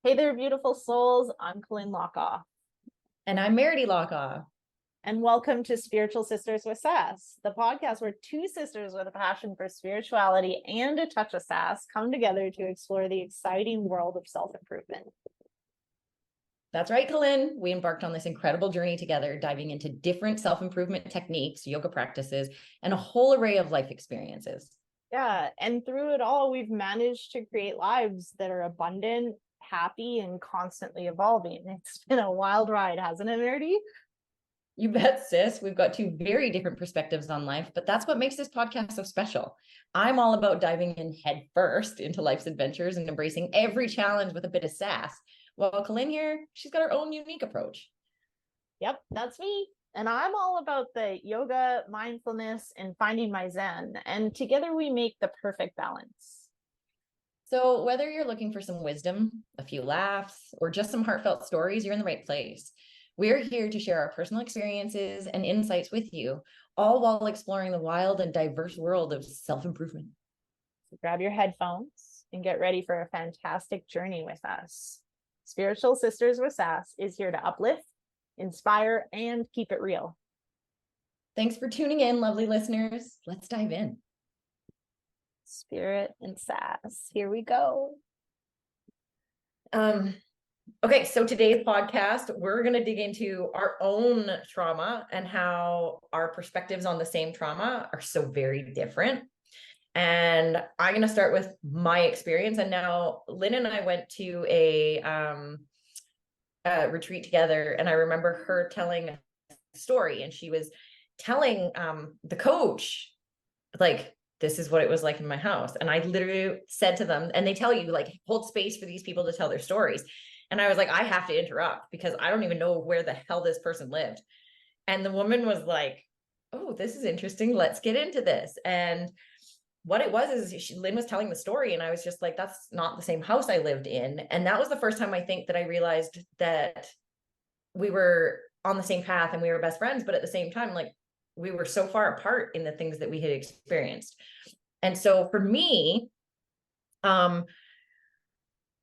Hey there, beautiful souls. I'm Colleen Lockoff, And I'm Meredy Lockoff. and welcome to Spiritual Sisters with Sass, the podcast where two sisters with a passion for spirituality and a touch of sass come together to explore the exciting world of self-improvement. That's right, Colleen. We embarked on this incredible journey together, diving into different self-improvement techniques, yoga practices, and a whole array of life experiences. Yeah, and through it all, we've managed to create lives that are abundant, happy, and constantly evolving. It's been a wild ride, hasn't it, Meredy? You bet, sis. We've got two very different perspectives on life, but that's what makes this podcast so special. I'm all about diving in head first into life's adventures and embracing every challenge with a bit of sass. While Colleen here, she's got her own unique approach. Yep, that's me. And I'm all about the yoga, mindfulness, and finding my Zen. And together we make the perfect balance. So whether you're looking for some wisdom, a few laughs, or just some heartfelt stories, you're in the right place. We're here to share our personal experiences and insights with you, all while exploring the wild and diverse world of self-improvement. So grab your headphones and get ready for a fantastic journey with us. Spiritual Sisters with Sass is here to uplift, inspire, and keep it real. Thanks for tuning in, lovely listeners. Let's dive in. Spirit and sass. Here we go. Okay, so today's podcast, we're going to dig into our own trauma and how our perspectives on the same trauma are so very different. And I'm going to start with my experience. And now Lynn and I went to a retreat together, and I remember her telling a story, and she was telling the coach, like, this is what it was like in my house. And I literally said to them, and they tell you, like, hold space for these people to tell their stories. And I was like, I have to interrupt because I don't even know where the hell this person lived. And the woman was like, oh, this is interesting. Let's get into this. And what it was is Lynn was telling the story, and I was just like, that's not the same house I lived in. And that was the first time I think that I realized that we were on the same path and we were best friends, but at the same time, like, we were so far apart in the things that we had experienced. And so for me, my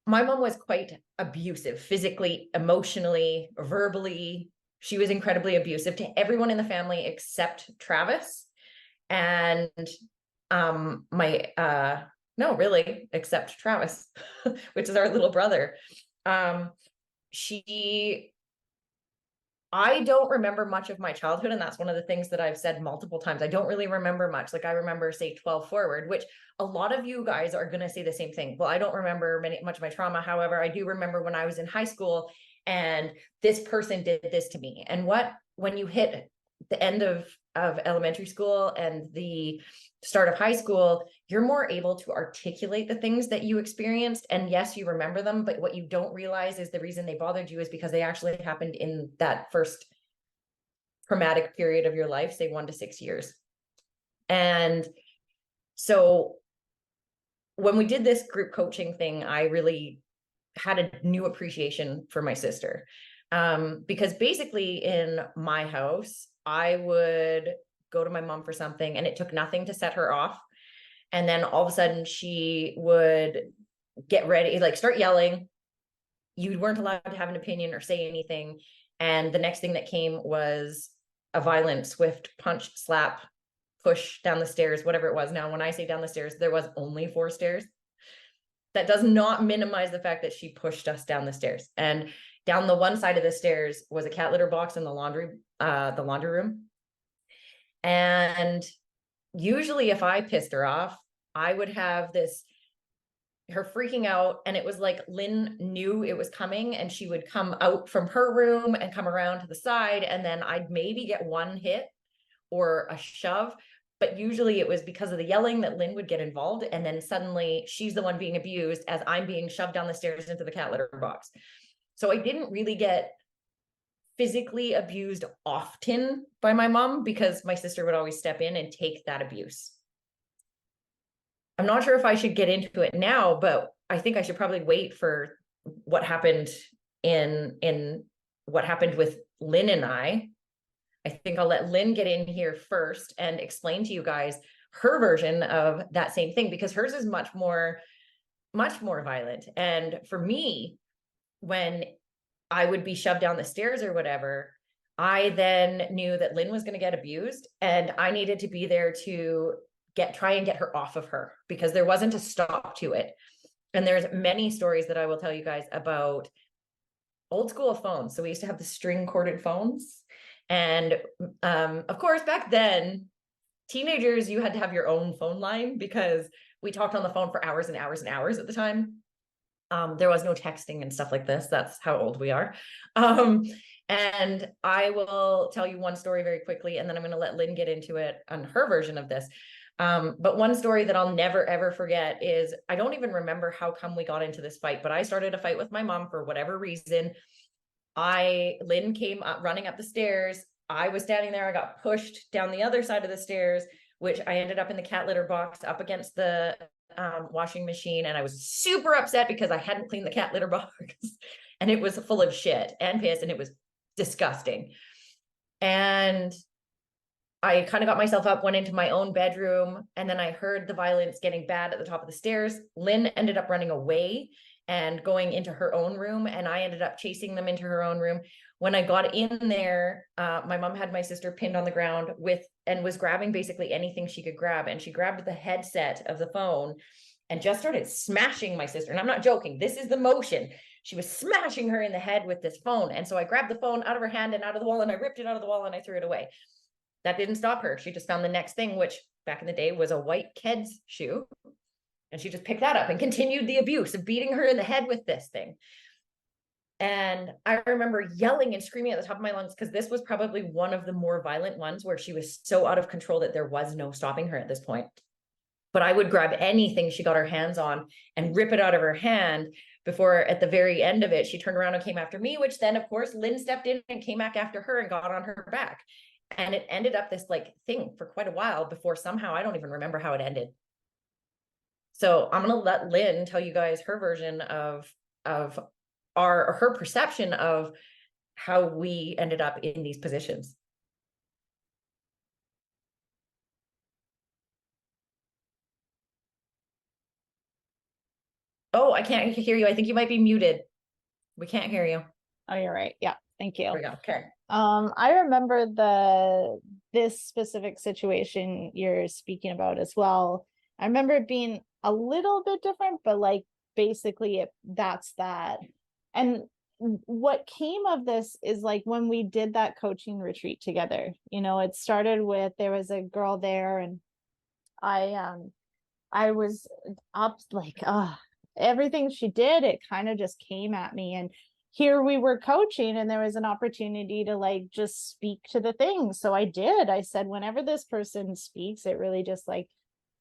mom was quite abusive, physically, emotionally, verbally. She was incredibly abusive to everyone in the family except Travis. And no, really, except Travis, which is our little brother. I don't remember much of my childhood, and that's one of the things that I've said multiple times. I don't really remember much. Like, I remember, say, 12 forward, which a lot of you guys are going to say the same thing. Well, I don't remember much of my trauma. However, I do remember when I was in high school and this person did this to me. And when you hit the end of elementary school and the start of high school, you're more able to articulate the things that you experienced. And yes, you remember them, but what you don't realize is the reason they bothered you is because they actually happened in that first traumatic period of your life, say 1 to 6 years. And so when we did this group coaching thing, I really had a new appreciation for my sister. Because basically in my house, I would go to my mom for something and it took nothing to set her off. And then all of a sudden she would get ready, like, start yelling. You weren't allowed to have an opinion or say anything. And the next thing that came was a violent, swift punch, slap, push down the stairs, whatever it was. Now, when I say down the stairs, there was only 4 stairs. That does not minimize the fact that she pushed us down the stairs. And down the one side of the stairs was a cat litter box in the laundry room. And usually if I pissed her off, I would have her freaking out. And it was like Lynn knew it was coming, and she would come out from her room and come around to the side. And then I'd maybe get one hit or a shove. But usually it was because of the yelling that Lynn would get involved. And then suddenly she's the one being abused as I'm being shoved down the stairs into the cat litter box. So I didn't really get physically abused often by my mom because my sister would always step in and take that abuse. I'm not sure if I should get into it now, but I think I should probably wait for what happened in what happened with Lynn and I think I'll let Lynn get in here first and explain to you guys her version of that same thing, because hers is much more violent. And for me, when I would be shoved down the stairs or whatever, I then knew that Lynn was going to get abused and I needed to be there to try and get her off of her, because there wasn't a stop to it. And there's many stories that I will tell you guys about old school phones. So we used to have the string corded phones. And of course, back then, teenagers, you had to have your own phone line because we talked on the phone for hours and hours and hours at the time. There was no texting and stuff like this. That's how old we are. And I will tell you one story very quickly, and then I'm going to let Lynn get into it on her version of this. But one story that I'll never, ever forget is, I don't even remember how come we got into this fight, but I started a fight with my mom for whatever reason. Lynn came up, running up the stairs. I was standing there. I got pushed down the other side of the stairs, which I ended up in the cat litter box up against the washing machine. And I was super upset because I hadn't cleaned the cat litter box and it was full of shit and piss and it was disgusting. And I kind of got myself up, went into my own bedroom, and then I heard the violence getting bad at the top of the stairs. Lynn ended up running away and going into her own room, and I ended up chasing them into her own room. When I got in there, my mom had my sister pinned on the ground and was grabbing basically anything she could grab. And she grabbed the headset of the phone and just started smashing my sister. And I'm not joking. This is the motion. She was smashing her in the head with this phone. And so I grabbed the phone out of her hand and out of the wall, and I ripped it out of the wall and I threw it away. That didn't stop her. She just found the next thing, which back in the day was a white Keds shoe. And she just picked that up and continued the abuse of beating her in the head with this thing. And I remember yelling and screaming at the top of my lungs, because this was probably one of the more violent ones where she was so out of control that there was no stopping her at this point. But I would grab anything she got her hands on and rip it out of her hand before, at the very end of it, she turned around and came after me, which then, of course, Lynn stepped in and came back after her and got on her back. And it ended up this like thing for quite a while before somehow, I don't even remember how it ended. So I'm going to let Lynn tell you guys her version of her perception of how we ended up in these positions. Oh, I can't hear you. I think you might be muted. We can't hear you. Oh, you're right. Yeah. Thank you. There we go. Okay. I remember this specific situation you're speaking about as well. I remember it being a little bit different, but like basically that's that. And what came of this is like when we did that coaching retreat together, it started with, there was a girl there and I was up like, everything she did, it kind of just came at me. And here we were coaching and there was an opportunity to like just speak to the thing. So I did. I said, whenever this person speaks, it really just like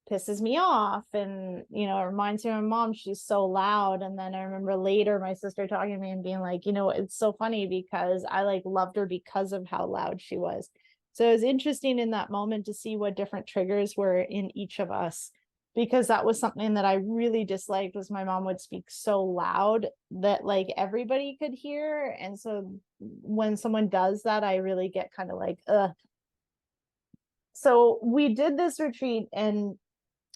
pisses me off. And, it reminds me of my mom, she's so loud. And then I remember later my sister talking to me and being like, it's so funny because I like loved her because of how loud she was. So it was interesting in that moment to see what different triggers were in each of us, because that was something that I really disliked, was my mom would speak so loud that like everybody could hear. And so when someone does that, I really get kind of like, ugh. So we did this retreat, and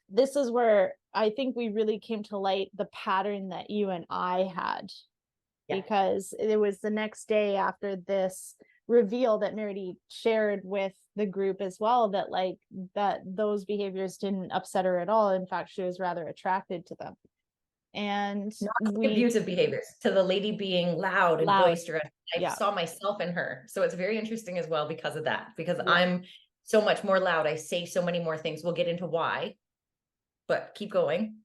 this is where I think we really came to light the pattern that you and I had. Yeah. Because it was the next day after this reveal that Meredy shared with the group as well, that those behaviors didn't upset her at all. In fact, she was rather attracted to them. And not abusive behaviors, to the lady being loud and boisterous. I saw myself in her. So it's very interesting as well because of that, because I'm so much more loud. I say so many more things. We'll get into why, but keep going.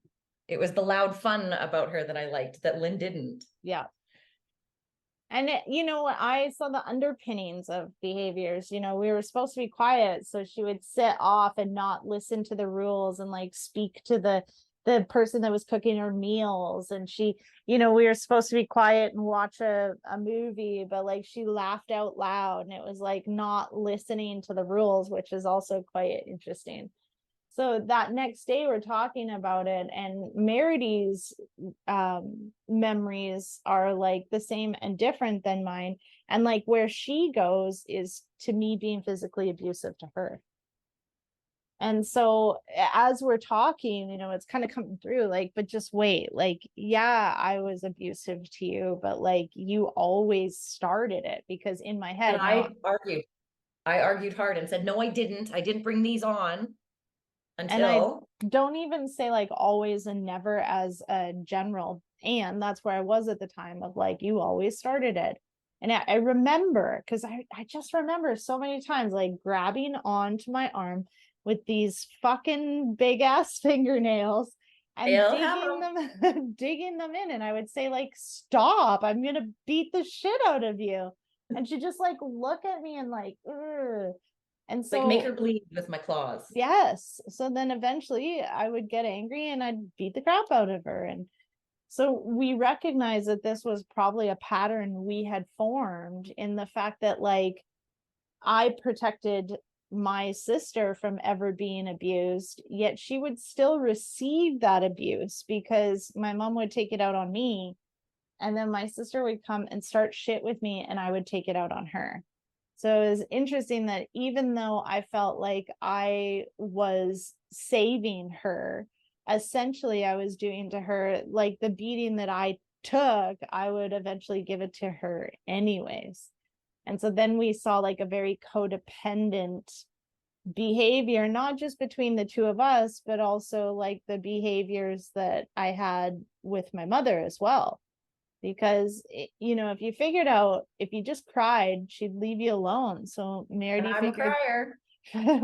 It was the loud fun about her that I liked that Lynn didn't. Yeah. And I saw the underpinnings of behaviors. We were supposed to be quiet, so she would sit off and not listen to the rules and like speak to the person that was cooking her meals. And she, we were supposed to be quiet and watch a movie, but like she laughed out loud, and it was like not listening to the rules, which is also quite interesting. So that next day we're talking about it, and Meredy's memories are like the same and different than mine. And like where she goes is to me being physically abusive to her. And so as we're talking, it's kind of coming through like, but just wait, like, yeah, I was abusive to you, but like you always started it, because in my And head now, I argued hard and said, no, I didn't bring these on and I until. don't even say like always and never as a general, and that's where I was at the time of like, you always started it. And I remember, because I just remember so many times like grabbing onto my arm with these fucking big ass fingernails and They'll have digging 'em. them digging them in, and I would say like, stop, I'm gonna beat the shit out of you. And she just like look at me and like, ugh. And Like, make so her bleed with my claws. yes. So then eventually I would get angry and I'd beat the crap out of her. And so we recognize that this was probably a pattern we had formed, in the fact that like I protected my sister from ever being abused, yet she would still receive that abuse because my mom would take it out on me. And then my sister would come and start shit with me and I would take it out on her. So it was interesting that even though I felt like I was saving her, essentially I was doing to her like the beating that I took, I would eventually give it to her anyways. And so then we saw like a very codependent behavior, not just between the two of us, but also like the behaviors that I had with my mother as well. Because if you figured out, if you just cried, she'd leave you alone. So And Meredith I'm a figured crier.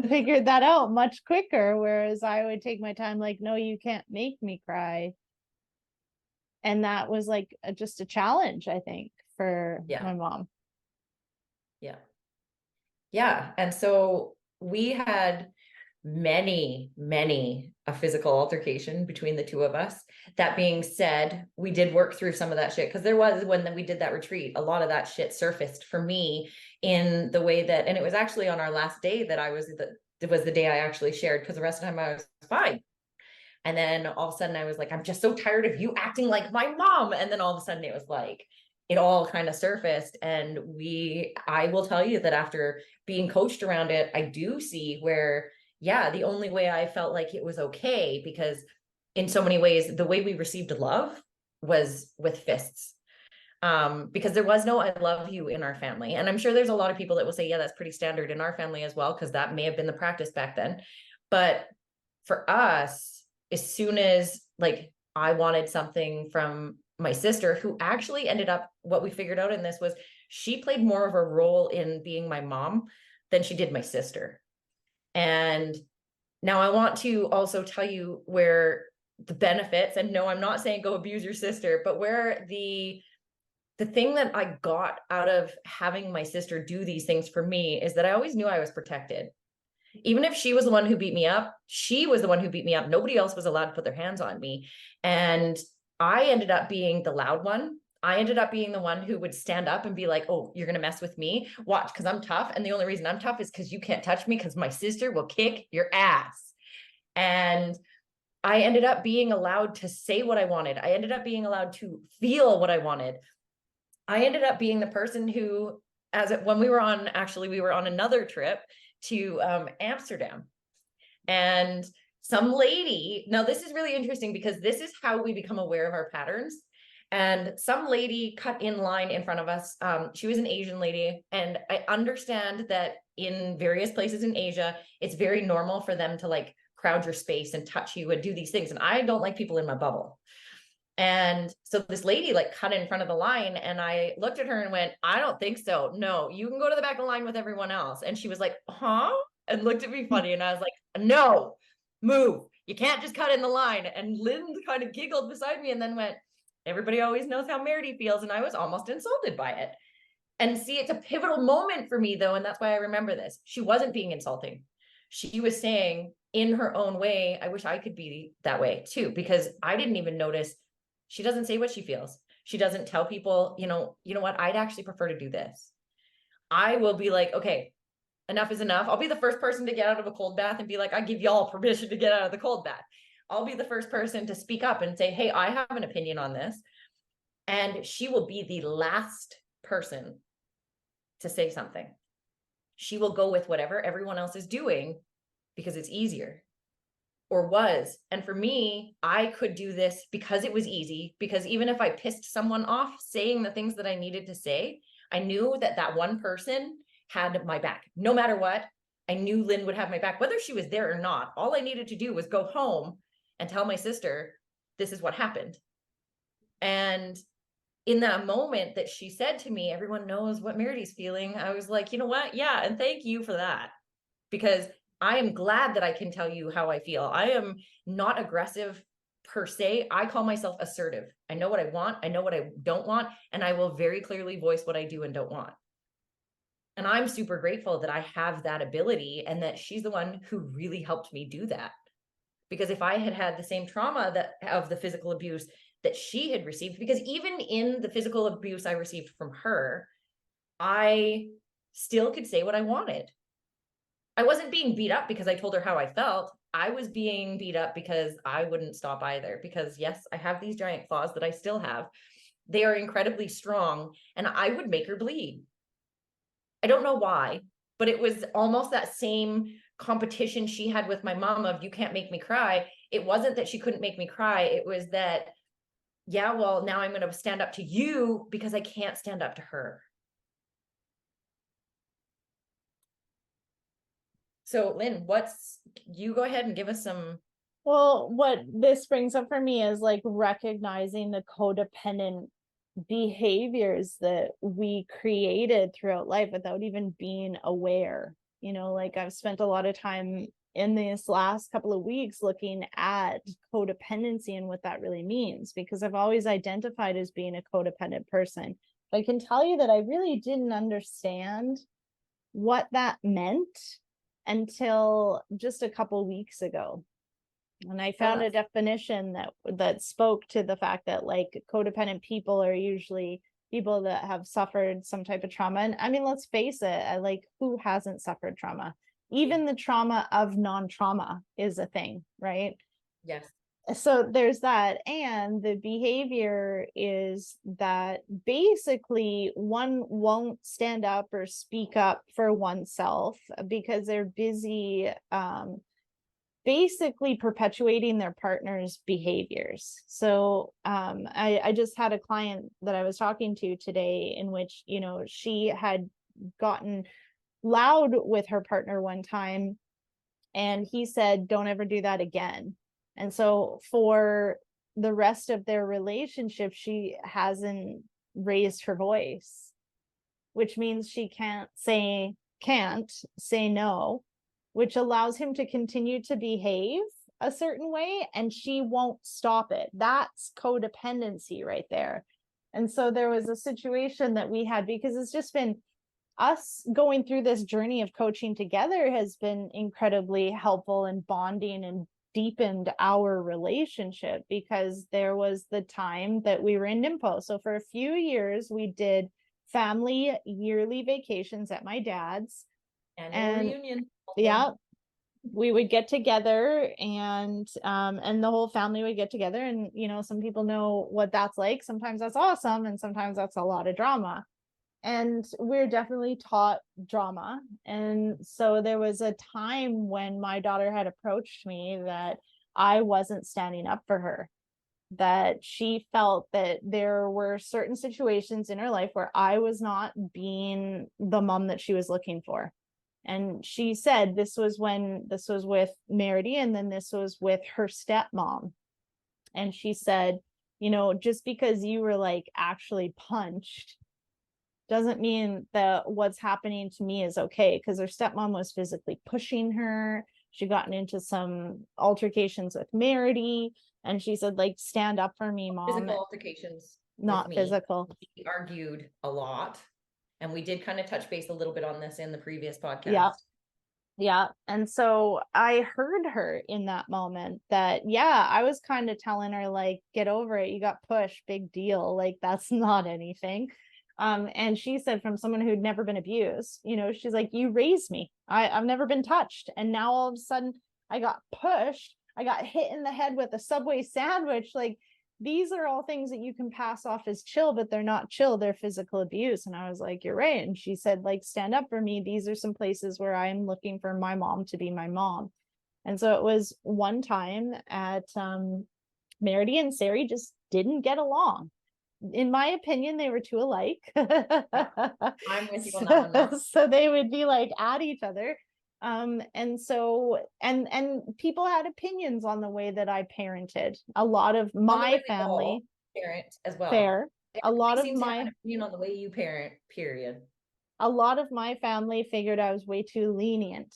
figured that out much quicker, whereas I would take my time, like, no, you can't make me cry. And that was like just a challenge, I think, for Yeah. my mom. Yeah. Yeah. And so we had many a physical altercation between the two of us. That being said, we did work through some of that shit, because there was, when we did that retreat, a lot of that shit surfaced for me in the way that, and it was actually on our last day that it was the day I actually shared, because the rest of the time I was fine. And then all of a sudden I was like, I'm just so tired of you acting like my mom. And then all of a sudden it was like, it all kind of surfaced. And I will tell you that after being coached around it, I do see where, yeah, the only way I felt like it was okay, because in so many ways, the way we received love was with fists. Because there was no I love you in our family. And I'm sure there's a lot of people that will say, yeah, that's pretty standard in our family as well, because that may have been the practice back then. But for us, as soon as like I wanted something from my sister, who actually ended up, what we figured out in this was she played more of a role in being my mom than she did my sister. And now I want to also tell you where the benefits, and no, I'm not saying go abuse your sister, but where the thing that I got out of having my sister do these things for me is that I always knew I was protected. Even if she was the one who beat me up, she was the one who beat me up. Nobody else was allowed to put their hands on me. And I ended up being the loud one. I ended up being the one who would stand up and be like, oh, you're going to mess with me? Watch, because I'm tough. And the only reason I'm tough is because you can't touch me, because my sister will kick your ass. And I ended up being allowed to say what I wanted. I ended up being allowed to feel what I wanted. I ended up being the person who, when we were on another trip to Amsterdam, and some lady, now this is really interesting because this is how we become aware of our patterns. And some lady cut in line in front of us. She was an Asian lady. And I understand that in various places in Asia, it's very normal for them to like crowd your space and touch you and do these things. And I don't like people in my bubble. And so this lady like cut in front of the line, and I looked at her and went, I don't think so. No, you can go to the back of the line with everyone else. And she was like, huh? And looked at me funny. And I was like, no, move. You can't just cut in the line. And Lynn kind of giggled beside me and then went, everybody always knows how Meredith feels. And I was almost insulted by it. And see, it's a pivotal moment for me though. And that's why I remember this. She wasn't being insulting. She was saying in her own way, I wish I could be that way too, because I didn't even notice. She doesn't say what she feels. She doesn't tell people, you know what, I'd actually prefer to do this. I will be like, okay, enough is enough. I'll be the first person to get out of a cold bath and be like, I give y'all permission to get out of the cold bath. I'll be the first person to speak up and say, hey, I have an opinion on this. And she will be the last person to say something. She will go with whatever everyone else is doing because it's easier, or was. And for me, I could do this because it was easy, because even if I pissed someone off saying the things that I needed to say, I knew that that one person had my back. No matter what, I knew Lynn would have my back, whether she was there or not. All I needed to do was go home and tell my sister, this is what happened. And in that moment that she said to me, everyone knows what Merity's feeling, I was like, you know what? Yeah. And thank you for that, because I am glad that I can tell you how I feel. I am not aggressive per se. I call myself assertive. I know what I want. I know what I don't want. And I will very clearly voice what I do and don't want. And I'm super grateful that I have that ability, and that she's the one who really helped me do that. Because if I had had the same trauma that of the physical abuse that she had received, because even in the physical abuse I received from her, I still could say what I wanted. I wasn't being beat up because I told her how I felt. I was being beat up because I wouldn't stop either. Because yes, I have these giant claws that I still have. They are incredibly strong, and I would make her bleed. I don't know why, but it was almost that same competition she had with my mom of, you can't make me cry. It wasn't that she couldn't make me cry. It was that, yeah, well, now I'm going to stand up to you because I can't stand up to her. So Lynn, you go ahead and give us some. Well, what this brings up for me is like recognizing the codependent behaviors that we created throughout life without even being aware. You know, like I've spent a lot of time in this last couple of weeks looking at codependency and what that really means, because I've always identified as being a codependent person. But I can tell you that I really didn't understand what that meant until just a couple weeks ago. And I found a definition that spoke to the fact that like codependent people are usually people that have suffered some type of trauma. And I mean, let's face it, like who hasn't suffered trauma? Even the trauma of non-trauma is a thing, right? Yes. So there's that. And the behavior is that basically one won't stand up or speak up for oneself because they're busy basically perpetuating their partner's behaviors. So I just had a client that I was talking to today in which, you know, she had gotten loud with her partner one time, and he said, don't ever do that again. And so for the rest of their relationship, she hasn't raised her voice, which means she can't say no, which allows him to continue to behave a certain way, and she won't stop it. That's codependency right there. And so there was a situation that we had, because it's just been us going through this journey of coaching together has been incredibly helpful and bonding and deepened our relationship, because there was the time that we were in NIMPO. So for a few years, we did family yearly vacations at my dad's. Annual reunion. Yeah, we would get together, and the whole family would get together, and you know, some people know what that's like. Sometimes that's awesome, and sometimes that's a lot of drama. And we're definitely taught drama. And so there was a time when my daughter had approached me that I wasn't standing up for her, that she felt that there were certain situations in her life where I was not being the mom that she was looking for. And she said this was with Merity, and then this was with her stepmom. And she said, you know, just because you were like actually punched doesn't mean that what's happening to me is okay, because her stepmom was physically pushing her. She gotten into some altercations with Merity, and she said, like, stand up for me, mom. Physical altercations. Not physical. We argued a lot, and we did kind of touch base a little bit on this in the previous podcast. Yeah. Yeah. And so I heard her in that moment that, yeah, I was kind of telling her, like, get over it. You got pushed, big deal. Like, that's not anything. And she said, from someone who'd never been abused, you know, she's like, you raised me. I've never been touched. And now all of a sudden I got pushed. I got hit in the head with a Subway sandwich. Like, these are all things that you can pass off as chill, but they're not chill. They're physical abuse. And I was like, you're right. And she said, like, stand up for me. These are some places where I'm looking for my mom to be my mom. And so it was one time at Meredy and Sari just didn't get along. In my opinion, they were too alike. I'm with you on that one though. So they would be like at each other. And so and people had opinions on the way that I parented. A lot of On the way my we all family, parent as well. fair. A lot Everybody of seems to have my an opinion on the way you parent, period. a lot of my family figured I was way too lenient.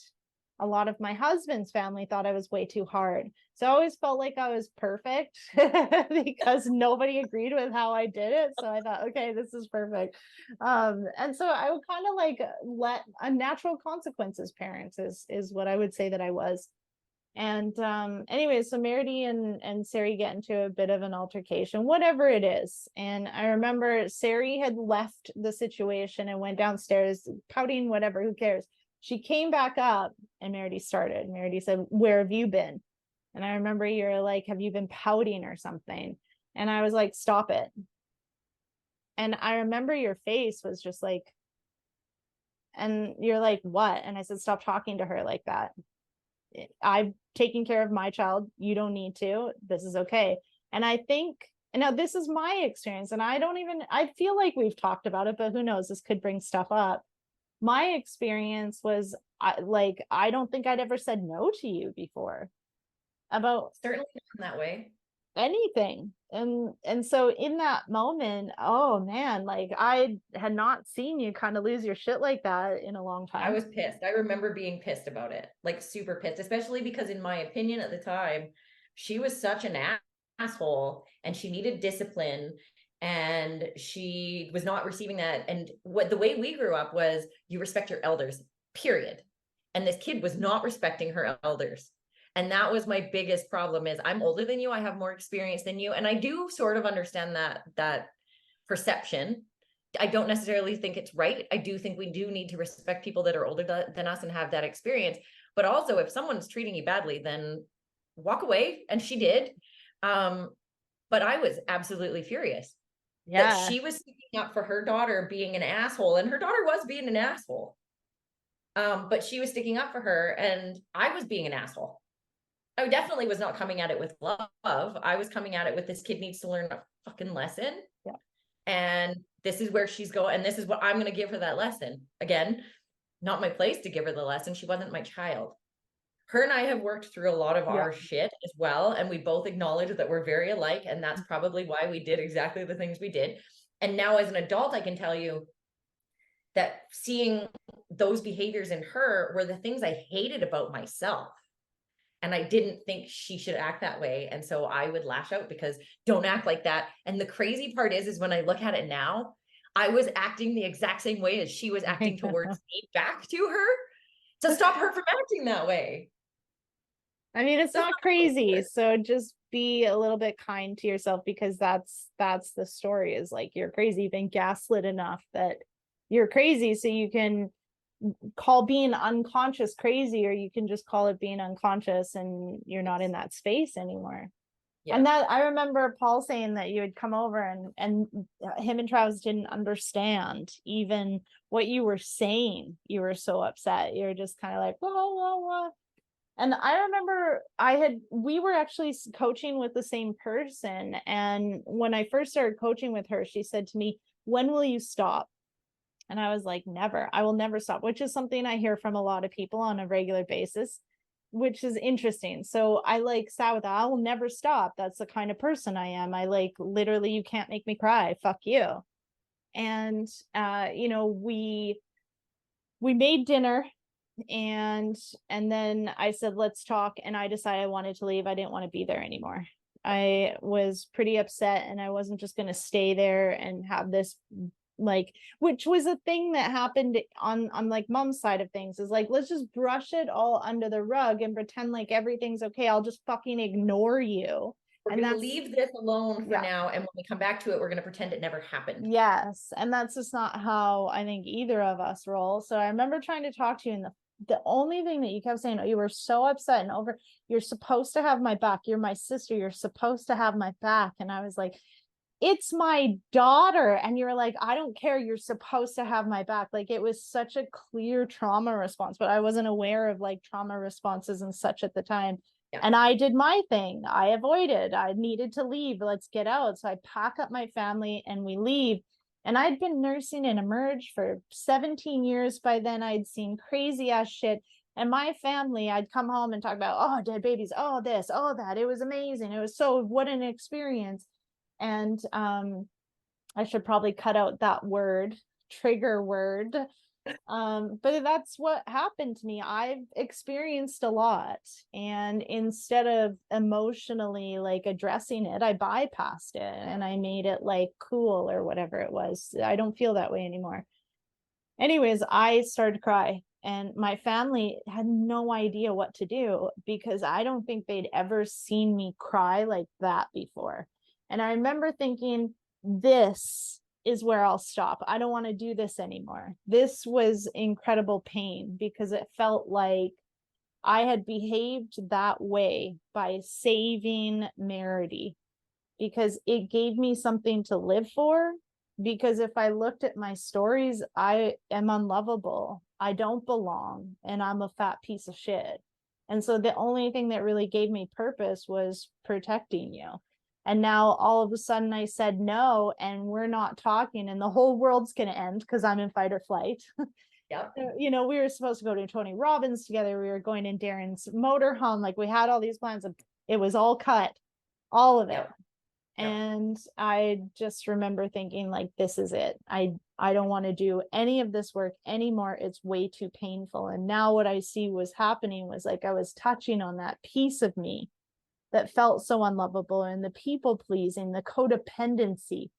A lot of my husband's family thought I was way too hard. So I always felt like I was perfect because nobody agreed with how I did it. So I thought, okay, this is perfect. And so I would kind of like let a natural consequences parents is what I would say that I was. And anyway, so Meredy and Sari get into a bit of an altercation, whatever it is. And I remember Sari had left the situation and went downstairs pouting, whatever, who cares. She came back up and Meredy started. Meredy said, "Where have you been?" And I remember you're like, "Have you been pouting or something?" And I was like, "Stop it." And I remember your face was just like, and you're like, "What?" And I said, "Stop talking to her like that. I've taken care of my child. You don't need to. This is okay." And I think, and now this is my experience, and I feel like we've talked about it, but who knows? This could bring stuff up. My experience was I don't think I'd ever said no to you before about Certainly not in that way. anything. And so in that moment, oh man, like I had not seen you kind of lose your shit like that in a long I time. was pissed. I remember being pissed about it, like super pissed, especially because, in my opinion, at the time, she was such an asshole and she needed discipline and she was not receiving that. And what the way we grew up was you respect your elders, period. And this kid was not respecting her elders. And that was my biggest problem is I'm older than you, I have more experience than you. And I do sort of understand that perception. I don't necessarily think it's right. I do think we do need to respect people that are older than us and have that experience. But also, if someone's treating you badly, then walk away. And she did. But I was absolutely furious that Yeah. she was sticking up for her daughter being an asshole, and her daughter was being an asshole. But she was sticking up for her, and I was being an asshole. I definitely was not coming at it with love. I was coming at it with, this kid needs to learn a fucking lesson. Yeah. And this is where she's going. And this is what I'm going to give her that lesson. Again, not my place to give her the lesson. She wasn't my child. Her and I have worked through a lot of our shit as well. And we both acknowledge that we're very alike. And that's probably why we did exactly the things we did. And now as an adult, I can tell you that seeing those behaviors in her were the things I hated about myself. And I didn't think she should act that way. And so I would lash out because don't act like that. And the crazy part is when I look at it now, I was acting the exact same way as she was acting towards me back to her to stop her from acting that way. I mean, it's That's not not crazy. good. So just be a little bit kind to yourself because that's the story is like you're crazy. You've been gaslit enough that you're crazy. So you can call being unconscious crazy, or you can just call it being unconscious and you're not in that space anymore. Yeah. And that I remember Paul saying that you would come over and him and Travis didn't understand even what you were saying. You were so upset. You're just kind of like, whoa, whoa, whoa. And I remember we were actually coaching with the same person. And when I first started coaching with her, she said to me, "When will you stop?" And I was like, "Never, I will never stop," which is something I hear from a lot of people on a regular basis, which is interesting. So I like sat with that. I will never stop. That's the kind of person I am. I like literally, you can't make me cry. Fuck you. And, we made dinner and then I said, "Let's talk." And I decided I wanted to leave. I didn't want to be there anymore. I was pretty upset and I wasn't just going to stay there and have this like, which was a thing that happened on like mom's side of things, is like, let's just brush it all under the rug and pretend like everything's okay. I'll just fucking ignore you. We're And going to that's, leave this alone for yeah. now. And when we come back to it, we're going to pretend it never happened. Yes. And that's just not how I think either of us roll. So I remember trying to talk to you, and the only thing that you kept saying, "Oh, you were so upset and over, you're supposed to have my back. You're my sister. You're supposed to have my back." And I was like, it's my daughter. And you're like, I don't care. You're supposed to have my back. Like, it was such a clear trauma response, but I wasn't aware of like trauma responses and such at the time. Yeah. And I did my thing. I avoided, I needed to leave. Let's get out. So I pack up my family and we leave. And I'd been nursing in Emerge for 17 years by then. I'd seen crazy ass shit. And my family, I'd come home and talk about, oh, dead babies, oh, this, oh, that. It was amazing. It was so, what an experience. And I should probably cut out that word, trigger word. But that's what happened to me. I've experienced a lot. And instead of emotionally like addressing it, I bypassed it and I made it like cool or whatever it was. I don't feel that way anymore. Anyways, I started to cry. And my family had no idea what to do because I don't think they'd ever seen me cry like that before. And I remember thinking, this is where I'll stop. I don't want to do this anymore. This was incredible pain because it felt like I had behaved that way by saving Meredy, because it gave me something to live for. Because if I looked at my stories, I am unlovable. I don't belong, and I'm a fat piece of shit. And so the only thing that really gave me purpose was protecting you. And now all of a sudden I said no, and we're not talking, and the whole world's going to end because I'm in fight or flight. Yep. You know, we were supposed to go to Tony Robbins together. We were going in Darren's motorhome. Like, we had all these plans, and it was all cut, all of it. Yep. And I just remember thinking, like, this is it. I don't want to do any of this work anymore. It's way too painful. And now what I see was happening was like I was touching on that piece of me that felt so unlovable, and the people pleasing, the codependency.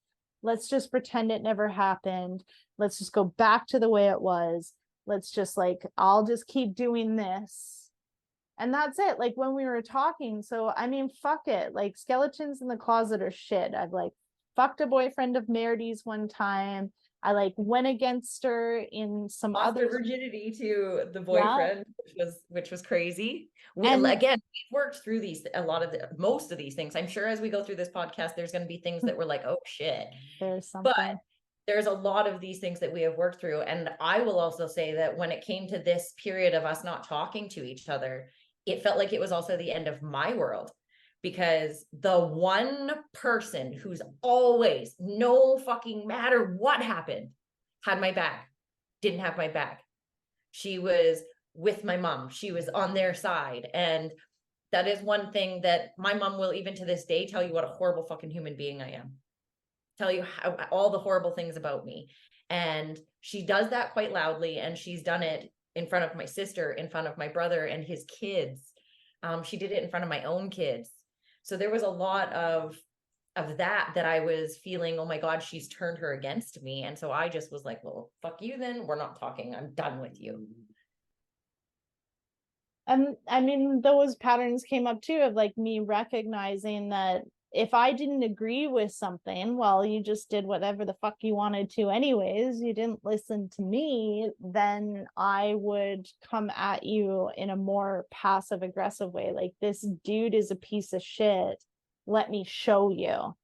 Let's just pretend it never happened. Let's just go back to the way it was. Let's just like, I'll just keep doing this. And that's it. Like, when we were talking, so I mean, fuck it. Like, skeletons in the closet are shit. I've like fucked a boyfriend of Meredy's one time. I like went against her in some Lost other her virginity to the Yeah. boyfriend, which was crazy. And Again, we've worked through these, most of these things. I'm sure as we go through this podcast, there's going to be things that we're like, oh shit. there's But something. there's a lot of these things that we have worked through. And I will also say that when it came to this period of us not talking to each other, it felt like it was also the end of my world, because the one person who's always, no fucking matter what happened, had my back, didn't have my back. She was with my mom. She was on their side. And that is one thing that my mom will, even to this day, tell you what a horrible fucking human being I am. Tell you how, all the horrible things about me. And she does that quite loudly. And she's done it in front of my sister, in front of my brother and his kids. She did it in front of my own kids. So there was a lot of that I was feeling, oh my God, she's turned her against me. And so I just was like, well, fuck you then. We're not talking. I'm done with you. And I mean, those patterns came up too, of like me recognizing that if I didn't agree with something, well, you just did whatever the fuck you wanted to anyways, you didn't listen to me, then I would come at you in a more passive aggressive way. Like, this dude is a piece of shit. Let me show you.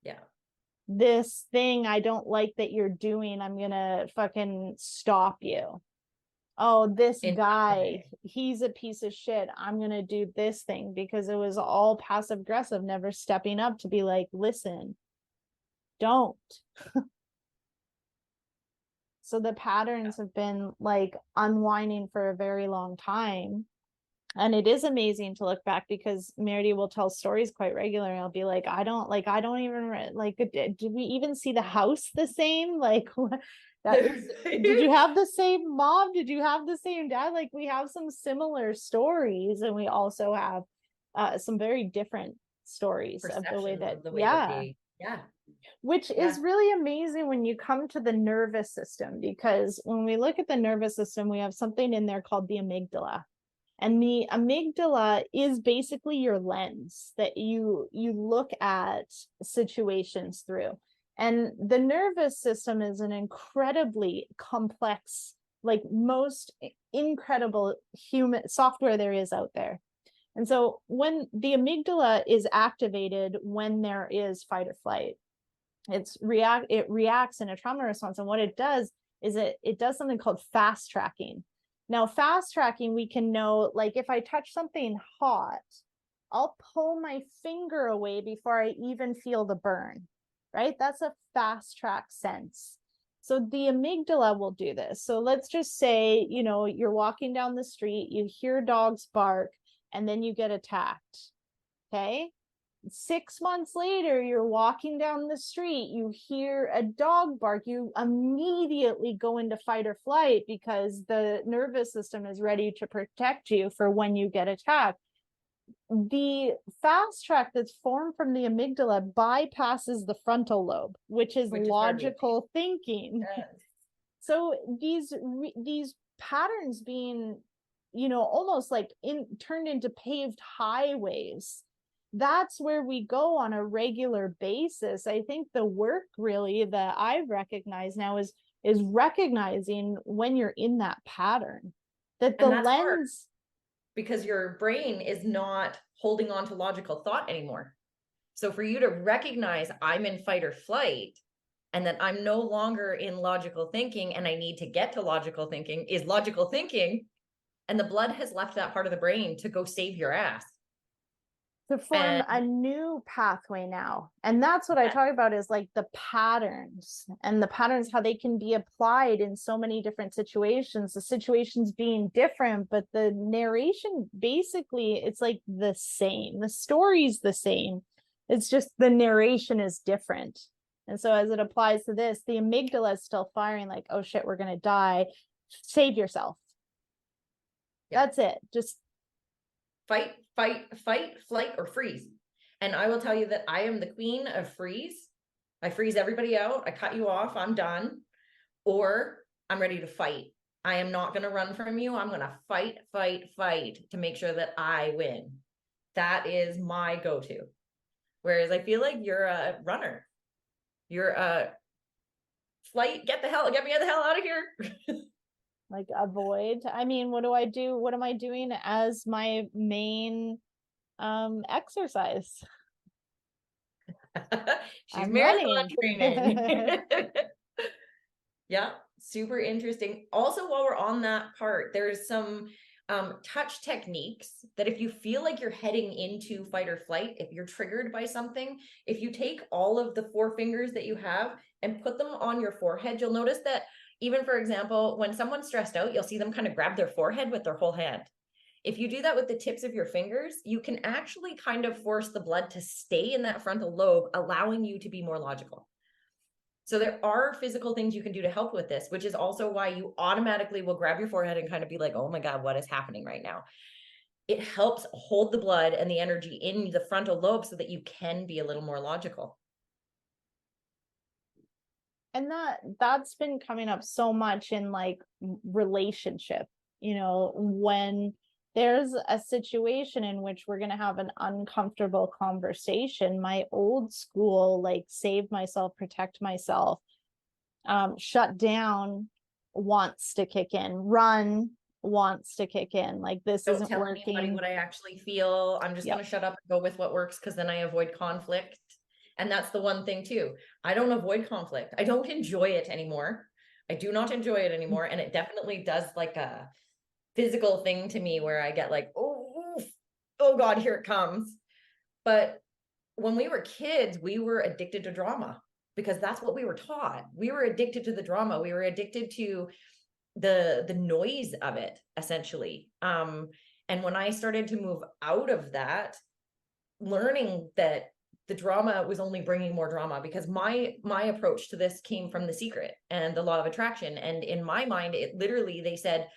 Yeah. This thing I don't like that you're doing, I'm gonna fucking stop you. Oh, this guy, he's a piece of shit. I'm gonna do this thing, because it was all passive aggressive, never stepping up to be like, listen, don't. So the patterns have been like unwinding for a very long time. And it is amazing to look back, because Meredy will tell stories quite regularly. I'll be like, I don't even like, did we even see the house the same? Like, did you have the same mom? Did you have the same dad? Like, we have some similar stories, and we also have some very different stories of the way that, yeah. Which is really amazing when you come to the nervous system, because when we look at the nervous system, we have something in there called the amygdala. And the amygdala is basically your lens that you look at situations through. And the nervous system is an incredibly complex, like most incredible human software there is out there. And so when the amygdala is activated, when there is fight or flight, it reacts in a trauma response. And what it does is it does something called fast tracking. Now, fast tracking, we can know, like if I touch something hot, I'll pull my finger away before I even feel the burn, right? That's a fast track sense. So the amygdala will do this. So let's just say, you're walking down the street, you hear dogs bark, and then you get attacked. Okay. 6 months later, you're walking down the street, you hear a dog bark, you immediately go into fight or flight because the nervous system is ready to protect you for when you get attacked. The fast track that's formed from the amygdala bypasses the frontal lobe, which is logical thinking. Yes. So these patterns being, almost like turned into paved highways, that's where we go on a regular basis. I think the work really that I've recognized now is recognizing when you're in that pattern, that the lens hard, because your brain is not holding on to logical thought anymore. So for you to recognize I'm in fight or flight, and that I'm no longer in logical thinking and I need to get to logical thinking is logical thinking, and the blood has left that part of the brain to go save your ass. To form a new pathway now. And that's what I talk about, is like the patterns, and the patterns, how they can be applied in so many different situations, the situations being different, but the narration, basically, it's like the same. The story's the same. It's just the narration is different. And so as it applies to this, the amygdala is still firing like, oh shit, we're going to die. Save yourself. Yeah. That's it. Just fight, flight, or freeze. And I will tell you that I am the queen of freeze. I freeze everybody out. I cut you off. I'm done. Or I'm ready to fight. I am not going to run from you. I'm going to fight to make sure that I win. That is my go-to. Whereas I feel like you're a runner. You're a flight. Get me the hell out of here. Like avoid. I mean, what do I do? What am I doing as my main exercise? She's marathon training. Yeah, super interesting. Also, while we're on that part, there's some touch techniques that if you feel like you're heading into fight or flight, if you're triggered by something, if you take all of the 4 fingers that you have and put them on your forehead, you'll notice that even, for example, when someone's stressed out, you'll see them kind of grab their forehead with their whole hand. If you do that with the tips of your fingers, you can actually kind of force the blood to stay in that frontal lobe, allowing you to be more logical. So there are physical things you can do to help with this, which is also why you automatically will grab your forehead and kind of be like, oh my God, what is happening right now? It helps hold the blood and the energy in the frontal lobe so that you can be a little more logical. And that's been coming up so much in like relationship, when there's a situation in which we're going to have an uncomfortable conversation, my old school, like save myself, protect myself, shut down wants to kick in, run wants to kick in. Like this Don't isn't tell working. anybody what I actually feel. I'm just going to shut up and go with what works, because then I avoid conflict. And that's the one thing too. I don't avoid conflict. I don't enjoy it anymore. I do not enjoy it anymore. And it definitely does like a physical thing to me where I get like, oh God, here it comes. But when we were kids, we were addicted to drama because that's what we were taught. We were addicted to the drama. We were addicted to the noise of it, essentially. And when I started to move out of that, learning that the drama was only bringing more drama, because my approach to this came from The Secret and the law of attraction. And in my mind, it literally, they said,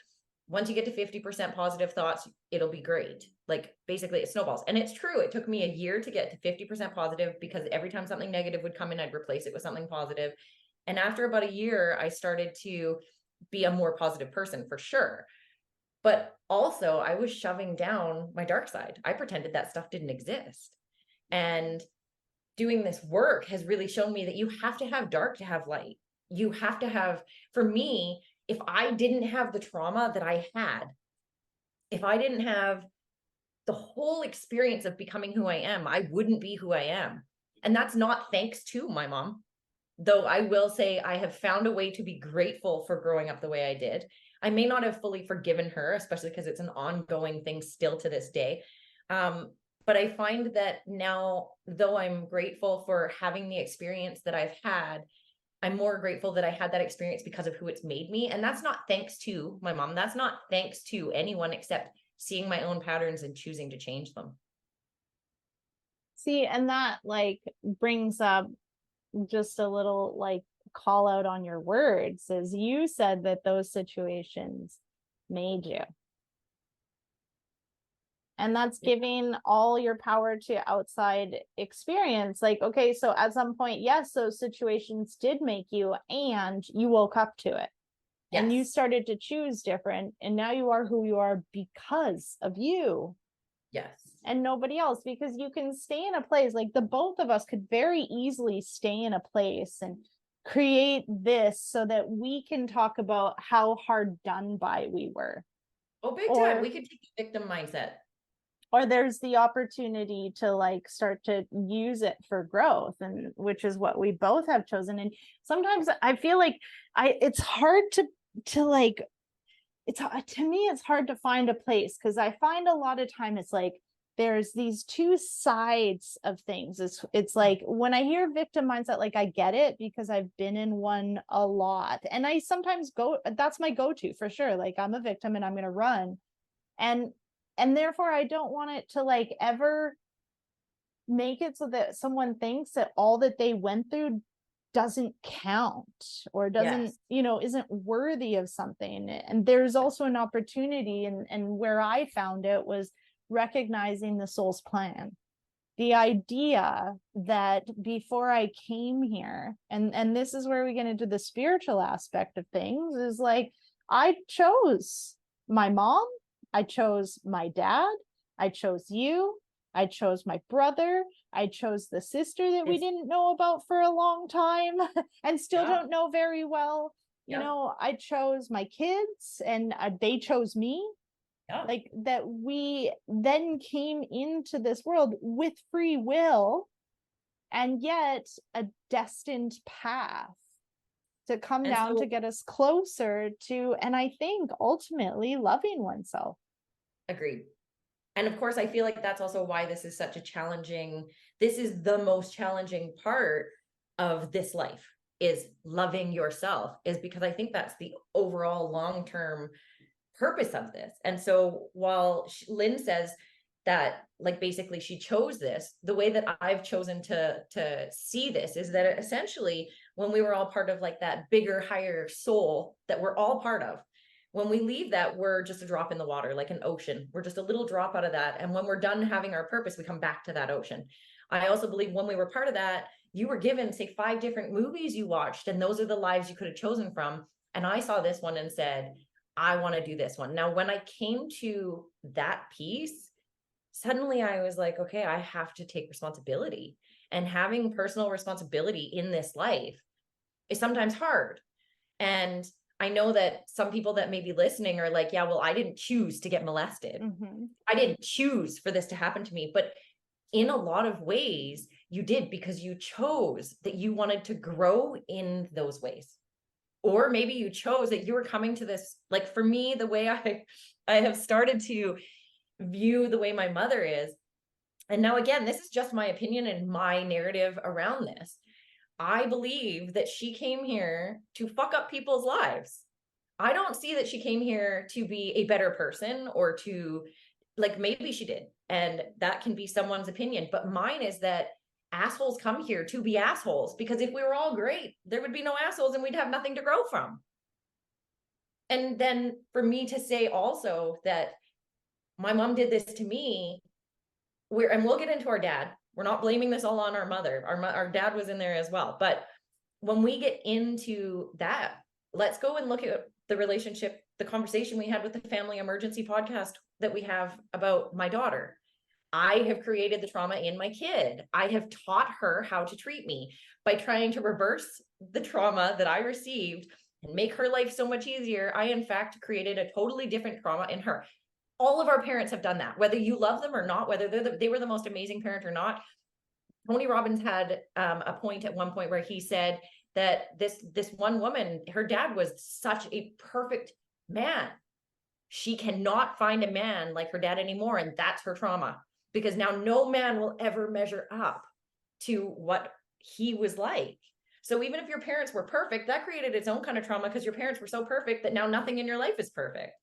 once you get to 50% positive thoughts, it'll be great. Like basically it snowballs. And it's true. It took me a year to get to 50% positive, because every time something negative would come in, I'd replace it with something positive. And after about a year, I started to be a more positive person, for sure. But also I was shoving down my dark side. I pretended that stuff didn't exist. And doing this work has really shown me that you have to have dark to have light. You have to have, for me, if I didn't have the trauma that I had, if I didn't have the whole experience of becoming who I am, I wouldn't be who I am. And that's not thanks to my mom. Though I will say I have found a way to be grateful for growing up the way I did. I may not have fully forgiven her, especially because it's an ongoing thing still to this day. But I find that now, though I'm grateful for having the experience that I've had, I'm more grateful that I had that experience because of who it's made me. And that's not thanks to my mom. That's not thanks to anyone except seeing my own patterns and choosing to change them. See, and that like brings up just a little like call out on your words, as you said that those situations made you. And that's giving all your power to outside experience. Like, okay, so at some point, yes, those situations did make you, and you woke up to it. Yes. And you started to choose different. And now you are who you are because of you. Yes. And nobody else, because you can stay in a place like the both of us could very easily stay in a place and create this so that we can talk about how hard done by we were. Oh, big time. We could take the victim mindset. Or there's the opportunity to like start to use it for growth, and which is what we both have chosen. And sometimes I feel like it's hard to like, it's to me it's hard to find a place, because I find a lot of time it's like there's these two sides of things. It's like when I hear victim mindset, like I get it because I've been in one a lot, and I sometimes that's my go-to for sure. Like I'm a victim and I'm going to run, and therefore I don't want it to like ever make it so that someone thinks that all that they went through doesn't count or doesn't, yes, isn't worthy of something. And there's also an opportunity, and where I found it was recognizing the soul's plan. The idea that before I came here, and this is where we get into the spiritual aspect of things, is like I chose my mom, I chose my dad, I chose you, I chose my brother, I chose the sister that we didn't know about for a long time and still don't know very well. I chose my kids, and they chose me. Like that we then came into this world with free will, and yet a destined path to come down to get us closer to, and I think ultimately loving oneself. Agreed. And of course, I feel like that's also why this is this is the most challenging part of this life, is loving yourself, is because I think that's the overall long-term purpose of this. And so while Lynn says that like basically she chose this, the way that I've chosen to see this is that essentially when we were all part of like that bigger, higher soul that we're all part of, when we leave that, we're just a drop in the water, like an ocean. We're just a little drop out of that. And when we're done having our purpose, we come back to that ocean. I also believe when we were part of that, you were given, say, 5 different movies you watched, and those are the lives you could have chosen from. And I saw this one and said, I want to do this one. Now, when I came to that piece, suddenly I was like, okay, I have to take responsibility. And having personal responsibility in this life is sometimes hard. And I know that some people that may be listening are like, yeah, well, I didn't choose to get molested. Mm-hmm. I didn't choose for this to happen to me. But in a lot of ways, you did, because you chose that you wanted to grow in those ways. Or maybe you chose that you were coming to this, like for me, the way I have started to view the way my mother is. And now, again, this is just my opinion and my narrative around this. I believe that she came here to fuck up people's lives. I don't see that she came here to be a better person, or to, like, maybe she did, and that can be someone's opinion. But mine is that assholes come here to be assholes, because if we were all great, there would be no assholes and we'd have nothing to grow from. And then for me to say also that my mom did this to me, and we'll get into our dad. We're not blaming this all on our mother. Our dad was in there as well. But when we get into that, let's go and look at the relationship, the conversation we had with the Family Emergency podcast that we have about my daughter. I have created the trauma in my kid. I have taught her how to treat me by trying to reverse the trauma that I received and make her life so much easier. I, in fact, created a totally different trauma in her. all of our parents have done that, whether you love them or not, whether they were the most amazing parent or not. Tony Robbins had a point at one point where he said that this one woman, her dad was such a perfect man. She cannot find a man like her dad anymore, and that's her trauma, because now no man will ever measure up to what he was like. So even if your parents were perfect, that created its own kind of trauma because your parents were so perfect that now nothing in your life is perfect.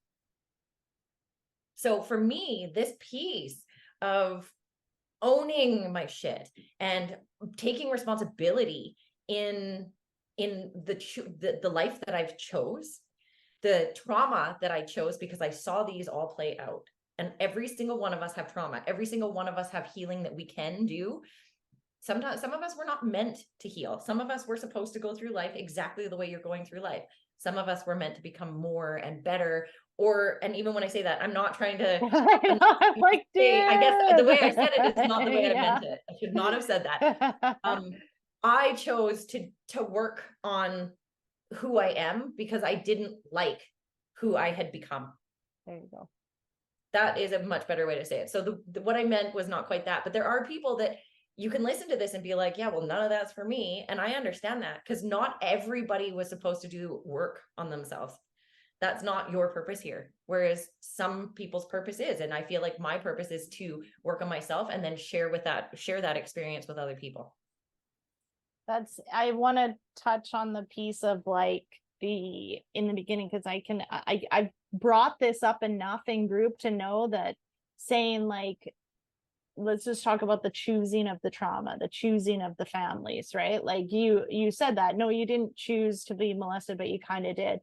So for me, this piece of owning my shit and taking responsibility in the life that I've chose, the trauma that I chose, because I saw these all play out. And every single one of us have trauma. Every single one of us have healing that we can do. Sometimes some of us were not meant to heal. Some of us were supposed to go through life exactly the way you're going through life. Some of us were meant to become more and better. And even when I say that, I'm not trying to I'm like, I guess the way I said it is not the way I yeah. meant it. I should not have said that. I chose to work on who I am because I didn't like who I had become. There you go. That is a much better way to say it. So what I meant was not quite that, but there are people that you can listen to this and be like, yeah, well, none of that's for me. And I understand that, because not everybody was supposed to do work on themselves. That's not your purpose here. Whereas some people's purpose is, and I feel like my purpose is to work on myself and then share that experience with other people. I want to touch on the piece of like in the beginning, because I brought this up enough in group to know that saying like, let's just talk about the choosing of the trauma, the choosing of the families, right? Like you said that, no, you didn't choose to be molested, but you kind of did.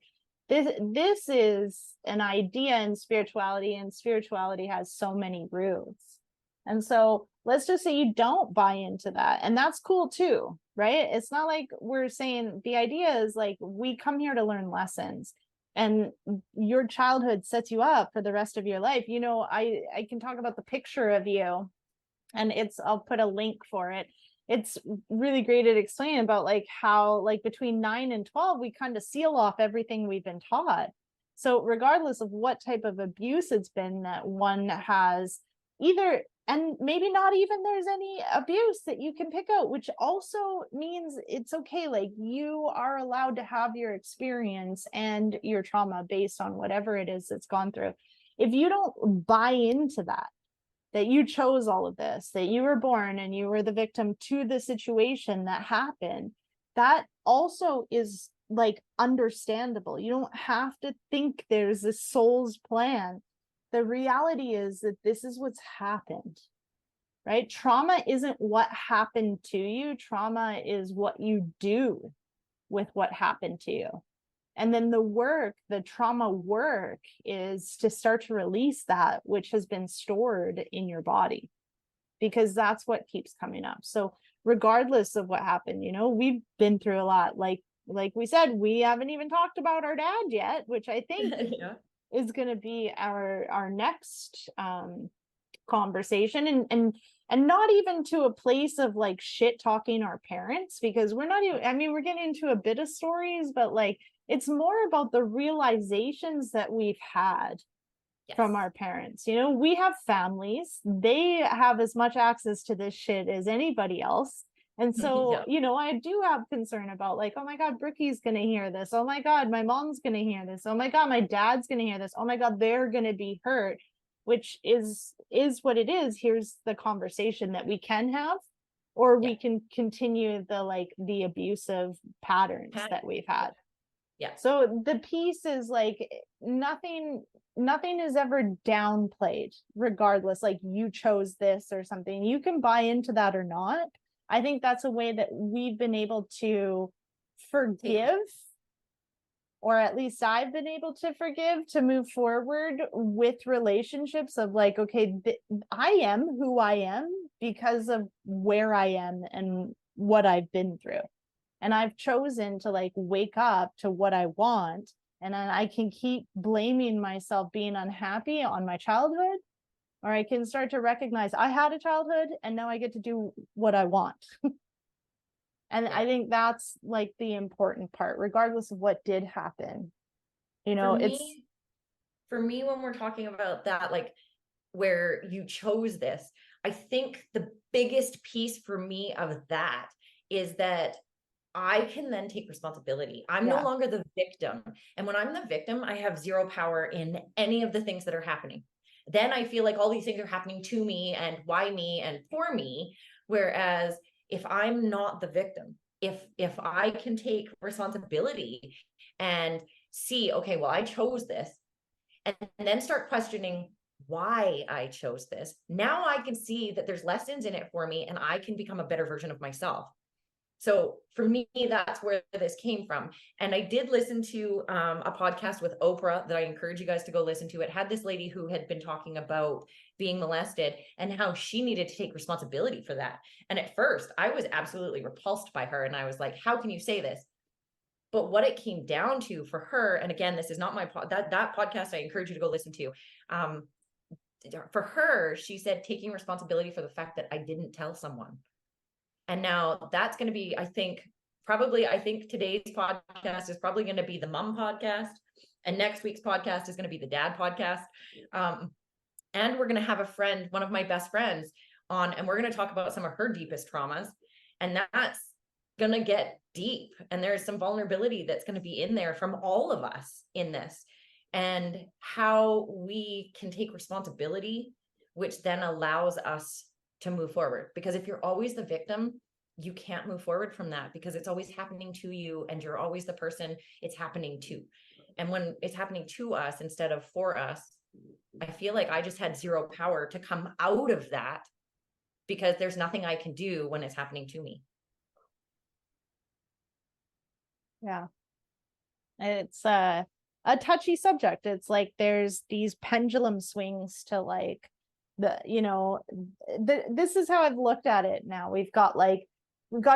This is an idea in spirituality, and spirituality has so many roots. And so let's just say you don't buy into that, and that's cool too, right? It's not like we're saying, the idea is like, we come here to learn lessons, and your childhood sets you up for the rest of your life. I can talk about the picture of you, and I'll put a link for it. It's really great at explaining about like how like between 9 and 12 we kind of seal off everything we've been taught. So regardless of what type of abuse it's been that one has, either, and maybe not even there's any abuse that you can pick out, which also means it's okay. Like, you are allowed to have your experience and your trauma based on whatever it is that's gone through. If you don't buy into that you chose all of this, that you were born and you were the victim to the situation that happened, that also is like understandable. You don't have to think there's this soul's plan. The reality is that this is what's happened, right? Trauma isn't what happened to you. Trauma is what you do with what happened to you. And then the trauma work is to start to release that which has been stored in your body, because that's what keeps coming up. So regardless of what happened, we've been through a lot. Like we said, we haven't even talked about our dad yet, which I think Yeah. is going to be our next conversation, and not even to a place of like shit talking our parents, because we're not even, I mean, we're getting into a bit of stories, but like, it's more about the realizations that we've had from our parents. We have families, they have as much access to this shit as anybody else. And so, Yeah. I do have concern about like, oh my God, Brookie's going to hear this. Oh my God, my mom's going to hear this. Oh my God, my dad's going to hear this. Oh my God, they're going to be hurt, which is what it is. Here's the conversation that we can have, or we can continue the abusive patterns that we've had. Yeah. So the piece is like, nothing is ever downplayed, regardless, like you chose this or something. You can buy into that or not. I think that's a way that we've been able to forgive, or at least I've been able to forgive, to move forward with relationships of like, okay, I am who I am because of where I am and what I've been through. And I've chosen to like wake up to what I want. And then I can keep blaming myself being unhappy on my childhood, or I can start to recognize I had a childhood and now I get to do what I want. And I think that's like the important part, regardless of what did happen. For for me, when we're talking about that, like where you chose this, I think the biggest piece for me of that is that I can then take responsibility. I'm no Yeah. longer the victim. And when I'm the victim, I have zero power in any of the things that are happening. Then I feel like all these things are happening to me and why me and for me. Whereas if I'm not the victim, if I can take responsibility and see, okay, well, I chose this, and then start questioning why I chose this. Now I can see that there's lessons in it for me and I can become a better version of myself. So for me, that's where this came from. And I did listen to a podcast with Oprah that I encourage you guys to go listen to. It had this lady who had been talking about being molested and how she needed to take responsibility for that. And at first, I was absolutely repulsed by her. And I was like, how can you say this? But what it came down to for her, and again, this is not my that podcast, I encourage you to go listen to. For her, she said taking responsibility for the fact that I didn't tell someone. And now that's going to be, I think today's podcast is probably going to be the mom podcast. And next week's podcast is going to be the dad podcast. And we're going to have a friend, one of my best friends on, and we're going to talk about some of her deepest traumas. And that's going to get deep. And there's some vulnerability that's going to be in there from all of us in this, and how we can take responsibility, which then allows us to move forward. Because if you're always the victim, you can't move forward from that, because it's always happening to you and you're always the person it's happening to. And when it's happening to us instead of for us, I feel like I just had zero power to come out of that, because there's nothing I can do when it's happening to me. Yeah. It's a touchy subject. It's like there's these pendulum swings to like this is how I've looked at it now. We've got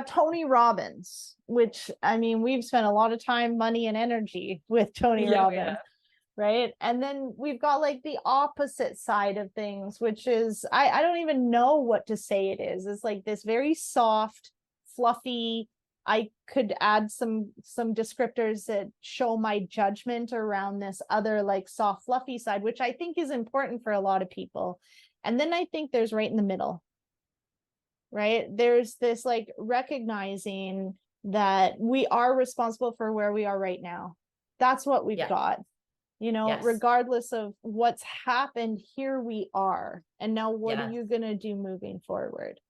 Tony Robbins, which, I mean, we've spent a lot of time, money, and energy with Tony Robbins. Right. And then we've got like the opposite side of things, which is, I don't even know what to say it is. It's like this very soft, fluffy, I could add some descriptors that show my judgment around this other like soft, fluffy side, which I think is important for a lot of people. And then I think there's right in the middle, right? There's this like recognizing that we are responsible for where we are right now. That's what we've got. Yes. Regardless of what's happened, here we are. And now what are you going to do moving forward?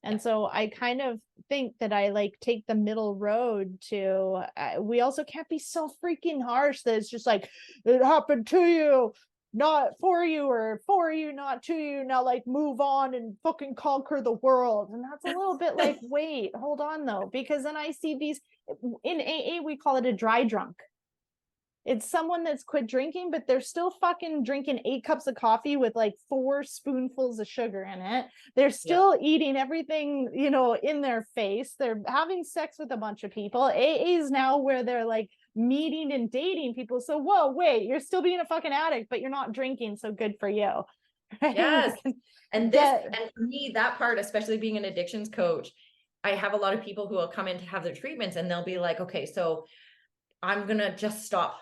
And so I kind of think that I like take the middle road to, we also can't be so freaking harsh that it's just like, it happened to you, not for you, or for you, not to you. Now like move on and fucking conquer the world. And that's a little bit like, wait, hold on though, because then I see these in AA, we call it a dry drunk. It's someone that's quit drinking, but they're still fucking drinking 8 cups of coffee with like 4 spoonfuls of sugar in it. They're still eating everything, in their face. They're having sex with a bunch of people. AA is now where they're like meeting and dating people. So, whoa, wait, you're still being a fucking addict, but you're not drinking. So good for you. Right? Yes. And for me, that part, especially being an addictions coach, I have a lot of people who will come in to have their treatments and they'll be like, okay, so I'm going to just stop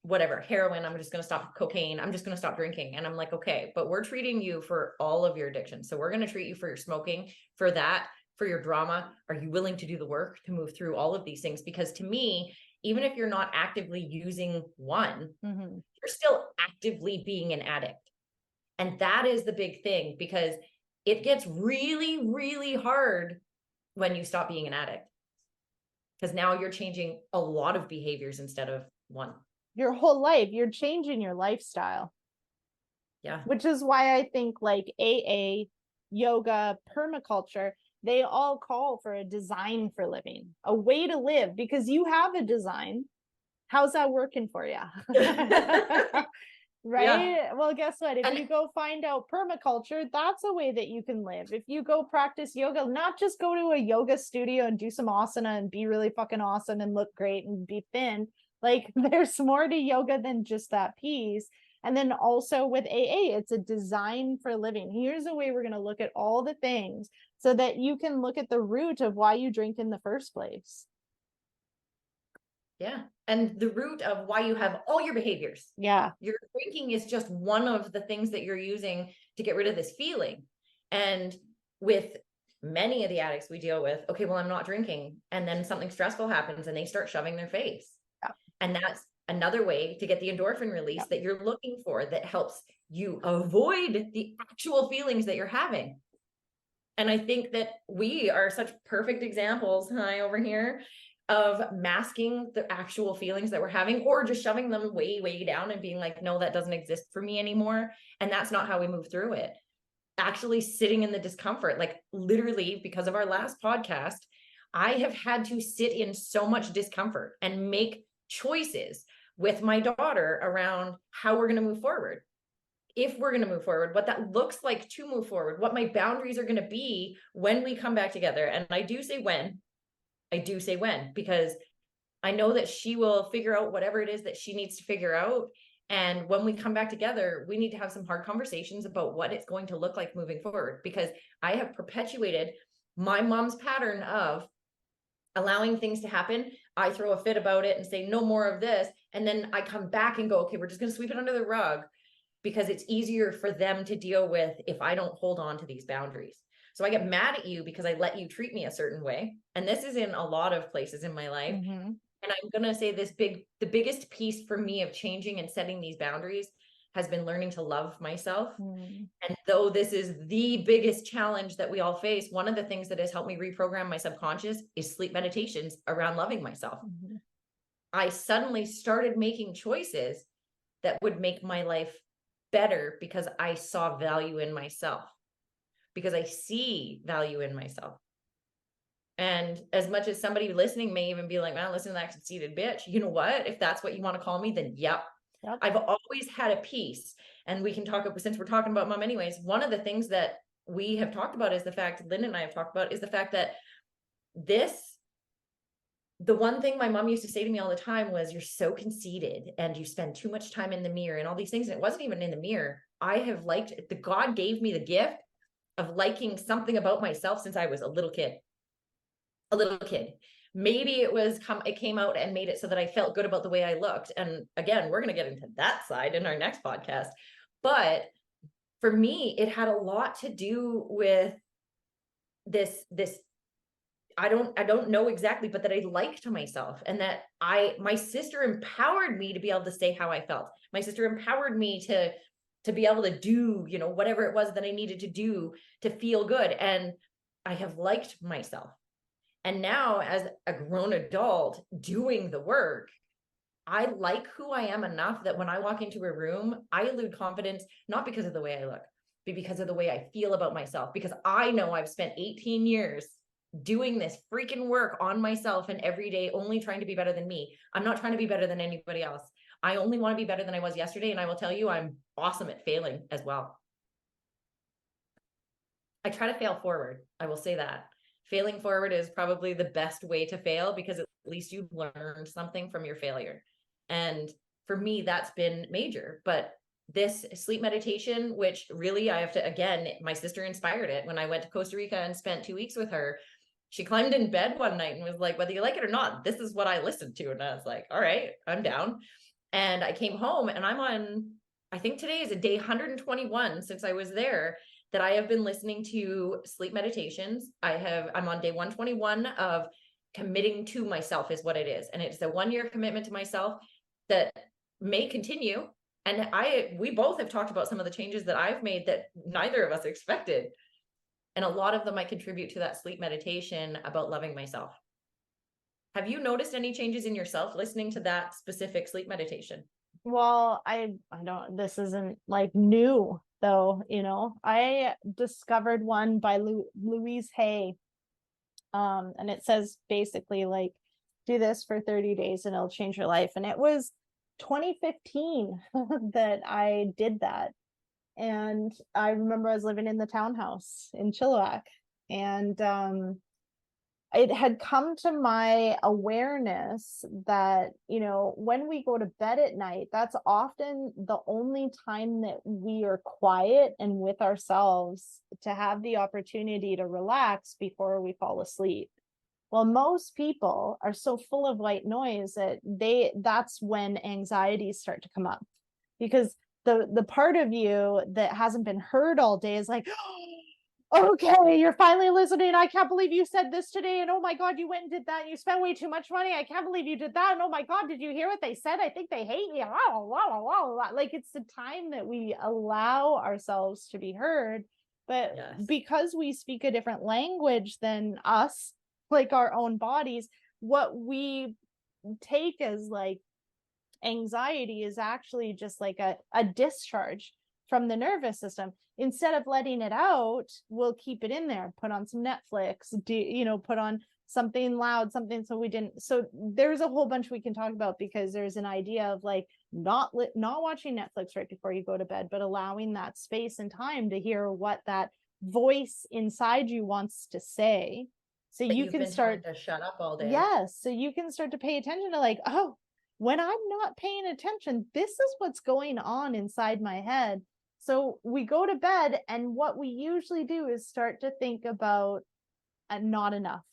whatever, heroin, I'm just going to stop cocaine, I'm just going to stop drinking. And I'm like, okay, but we're treating you for all of your addictions. So we're going to treat you for your smoking, for that, for your drama. Are you willing to do the work to move through all of these things? Because to me, even if you're not actively using one, you're still actively being an addict. And that is the big thing, because it gets really, really hard when you stop being an addict. Because now you're changing a lot of behaviors instead of one. Your whole life, you're changing your lifestyle. Yeah. Which is why I think like AA, yoga, permaculture, they all call for a design for living, a way to live, because you have a design. How's that working for you? Right? Yeah. Well, guess what? If you go find out permaculture, that's a way that you can live. If you go practice yoga, not just go to a yoga studio and do some asana and be really fucking awesome and look great and be thin. Like there's more to yoga than just that piece. And then also with AA, it's a design for living. Here's a way we're going to look at all the things so that you can look at the root of why you drink in the first place. Yeah. And the root of why you have all your behaviors. Yeah. Your drinking is just one of the things that you're using to get rid of this feeling. And with many of the addicts we deal with, okay, well, I'm not drinking. And then something stressful happens and they start shoving their face. Yeah. And that's another way to get the endorphin release Yeah. that you're looking for, that helps you avoid the actual feelings that you're having. And I think that we are such perfect examples, hi, over here, of masking the actual feelings that we're having, or just shoving them way, way down and being like, no, that doesn't exist for me anymore. And that's not how we move through it. Actually sitting in the discomfort, like literally, because of our last podcast, I have had to sit in so much discomfort and make choices with my daughter around how we're going to move forward, if we're going to move forward, what that looks like to move forward, what my boundaries are going to be when we come back together. And I do say when, because I know that she will figure out whatever it is that she needs to figure out. And when we come back together, we need to have some hard conversations about what it's going to look like moving forward, because I have perpetuated my mom's pattern of allowing things to happen. I throw a fit about it and say, no more of this. And then I come back and go, okay, we're just going to sweep it under the rug, because it's easier for them to deal with if I don't hold on to these boundaries. So I get mad at you because I let you treat me a certain way. And this is in a lot of places in my life. Mm-hmm. And I'm going to say the biggest piece for me of changing and setting these boundaries has been learning to love myself. Mm-hmm. And though this is the biggest challenge that we all face, one of the things that has helped me reprogram my subconscious is sleep meditations around loving myself. Mm-hmm. I suddenly started making choices that would make my life better because I saw value in myself, because I see value in myself. And as much as somebody listening may even be like, man, listen to that conceited bitch, you know what? If that's what you want to call me, then yep. I've always had a piece. And we can talk about, since we're talking about mom anyways, one of the things that we have talked about is the fact, Lynn and I have talked about, is the fact that the one thing my mom used to say to me all the time was, you're so conceited and you spend too much time in the mirror and all these things. And it wasn't even in the mirror. I have liked it. God gave me the gift of liking something about myself since I was a little kid. Maybe it came out and made it so that I felt good about the way I looked. And again, we're going to get into that side in our next podcast. But for me, it had a lot to do with this I don't know exactly, but that I liked myself, and that my sister empowered me to be able to say how I felt. My sister empowered me to be able to do, whatever it was that I needed to do to feel good. And I have liked myself. And now as a grown adult doing the work, I like who I am enough that when I walk into a room, I elude confidence, not because of the way I look, but because of the way I feel about myself, because I know I've spent 18 years doing this freaking work on myself, and every day only trying to be better than me. I'm not trying to be better than anybody else. I only want to be better than I was yesterday. And I will tell you, I'm awesome at failing as well. I try to fail forward. I will say that failing forward is probably the best way to fail, because at least you've learned something from your failure. And for me, that's been major. But this sleep meditation, which really I have to, again, my sister inspired it when I went to Costa Rica and spent 2 weeks with her. She climbed in bed one night and was like, whether you like it or not, this is what I listened to. And I was like, all right, I'm down. And I came home and I think today is a day 121 since I was there, that I have been listening to sleep meditations. I'm on day 121 of committing to myself is what it is. And it's a 1-year commitment to myself that may continue. And we both have talked about some of the changes that I've made that neither of us expected. And a lot of them I contribute to that sleep meditation about loving myself. Have you noticed any changes in yourself listening to that specific sleep meditation? Well, I don't, this isn't like new though, I discovered one by Louise Hay. And it says basically like, do this for 30 days and it'll change your life. And it was 2015 that I did that. And I remember I was living in the townhouse in Chilliwack, and it had come to my awareness that, when we go to bed at night, that's often the only time that we are quiet and with ourselves to have the opportunity to relax before we fall asleep. Well, most people are so full of white noise that that's when anxieties start to come up, because the part of you that hasn't been heard all day is like, okay, you're finally listening. I can't believe you said this today. And oh my God, you went and did that. And you spent way too much money. I can't believe you did that. And oh my God, did you hear what they said? I think they hate me. Like, it's the time that we allow ourselves to be heard. But Yes. because we speak a different language than us, like our own bodies, what we take as like anxiety is actually just like a discharge from the nervous system. Instead of letting it out, we'll keep it in there, put on some Netflix, put on something loud, something, so we didn't. So there's a whole bunch we can talk about, because there's an idea of like not watching Netflix right before you go to bed, but allowing that space and time to hear what that voice inside you wants to say. So you can start to shut up all day. Yes. So you can start to pay attention to like, oh, when I'm not paying attention, this is what's going on inside my head. So we go to bed, and what we usually do is start to think about not enough.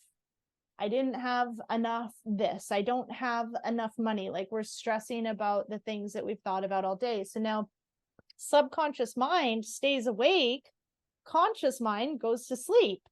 I didn't have enough this. I don't have enough money. Like, we're stressing about the things that we've thought about all day. So now subconscious mind stays awake, conscious mind goes to sleep.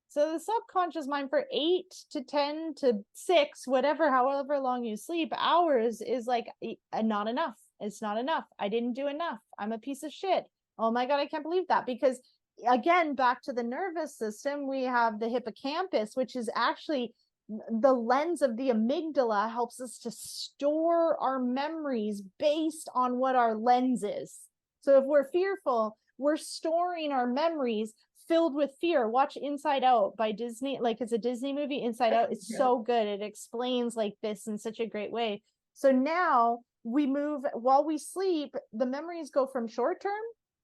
So the subconscious mind for 8 to 10 to 6, however long you sleep, hours, is like not enough. It's not enough. I didn't do enough. I'm a piece of shit. Oh my God, I can't believe that. Because again, back to the nervous system, we have the hippocampus, which is actually the lens of the amygdala, helps us to store our memories based on what our lens is. So if we're fearful, we're storing our memories filled with fear. Watch Inside Out by Disney. Like, it's a Disney movie, Inside Out. It's so good. It explains like this in such a great way. So now we move, while we sleep, the memories go from short term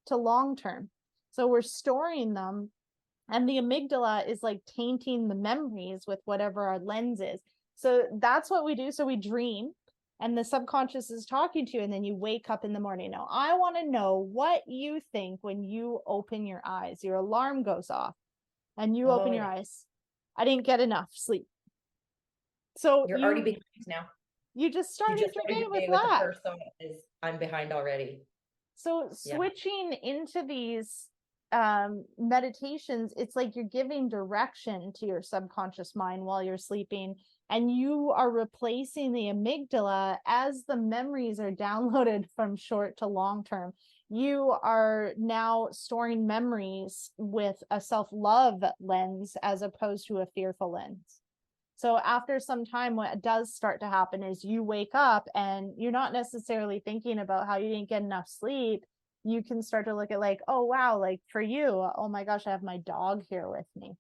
to long term. So we're storing them, and the amygdala is like tainting the memories with whatever our lens is. So that's what we do. So we dream, and the subconscious is talking to you, and then you wake up in the morning. Now, I want to know what you think when you open your eyes. Your alarm goes off, and you open your eyes. I didn't get enough sleep. So you're already behind now. You just started your day with that. The first thought is, I'm behind already. So switching into these meditations, it's like you're giving direction to your subconscious mind while you're sleeping, and you are replacing the amygdala as the memories are downloaded from short to long term. You are now storing memories with a self-love lens as opposed to a fearful lens. So after some time, what does start to happen is you wake up and you're not necessarily thinking about how you didn't get enough sleep. You can start to look at like, oh, wow, like for you, oh my gosh, I have my dog here with me.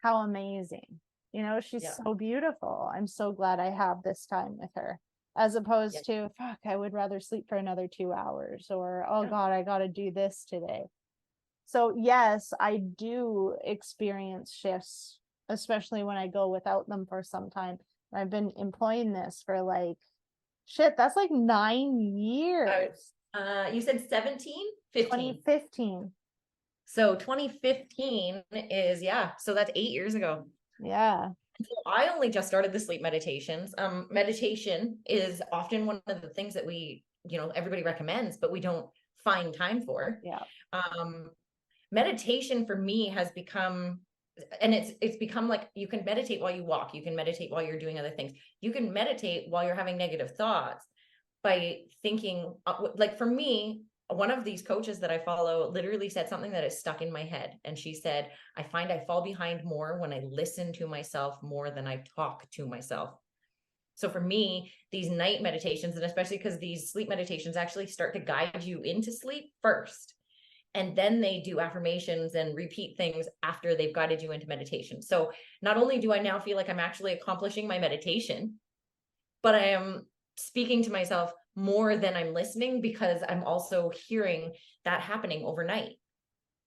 How amazing. She's so beautiful. I'm so glad I have this time with her, as opposed to, fuck, I would rather sleep for another 2 hours, or, oh God, I got to do this today. So yes, I do experience shifts, especially when I go without them for some time. I've been employing this for like, that's like 9 years. You said 17? 15. 2015. So 2015 is, so that's 8 years ago. Yeah. So I only just started the sleep meditations. Meditation is often one of the things that we, everybody recommends, but we don't find time for. Yeah. Meditation for me has become, and it's become like, you can meditate while you walk, you can meditate while you're doing other things, you can meditate while you're having negative thoughts by thinking, like for me, one of these coaches that I follow literally said something that is stuck in my head. And she said, I find I fall behind more when I listen to myself more than I talk to myself. So for me, these night meditations, and especially because these sleep meditations actually start to guide you into sleep first, and then they do affirmations and repeat things after they've guided you into meditation. So not only do I now feel like I'm actually accomplishing my meditation, but I am speaking to myself more than I'm listening, because I'm also hearing that happening overnight.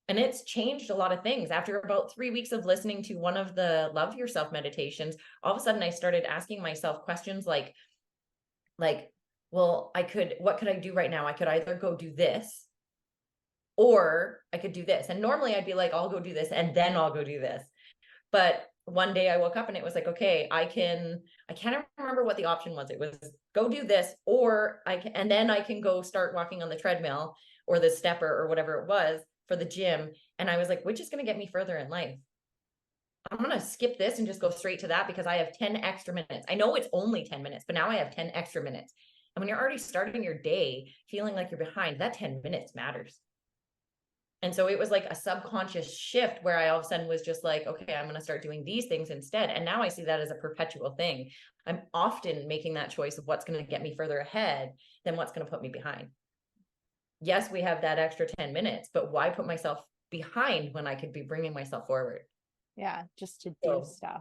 And it's changed a lot of things. After about 3 weeks of listening to one of the Love Yourself meditations, all of a sudden I started asking myself questions like, well, what could I do right now? I could either go do this, or I could do this. And normally I'd be like, I'll go do this and then I'll go do this. But one day I woke up and it was like, okay, I can't remember what the option was. It was go do this, or and then I can go start walking on the treadmill or the stepper or whatever it was for the gym. And I was like, which is going to get me further in life? I'm going to skip this and just go straight to that because I have 10 extra minutes. I know it's only 10 minutes, but now I have 10 extra minutes. And when you're already starting your day feeling like you're behind, that 10 minutes matters. And so it was like a subconscious shift where I all of a sudden was just like, okay, I'm going to start doing these things instead. And now I see that as a perpetual thing. I'm often making that choice of what's going to get me further ahead than what's going to put me behind. Yes, we have that extra 10 minutes, but why put myself behind when I could be bringing myself forward? Yeah, just to do stuff.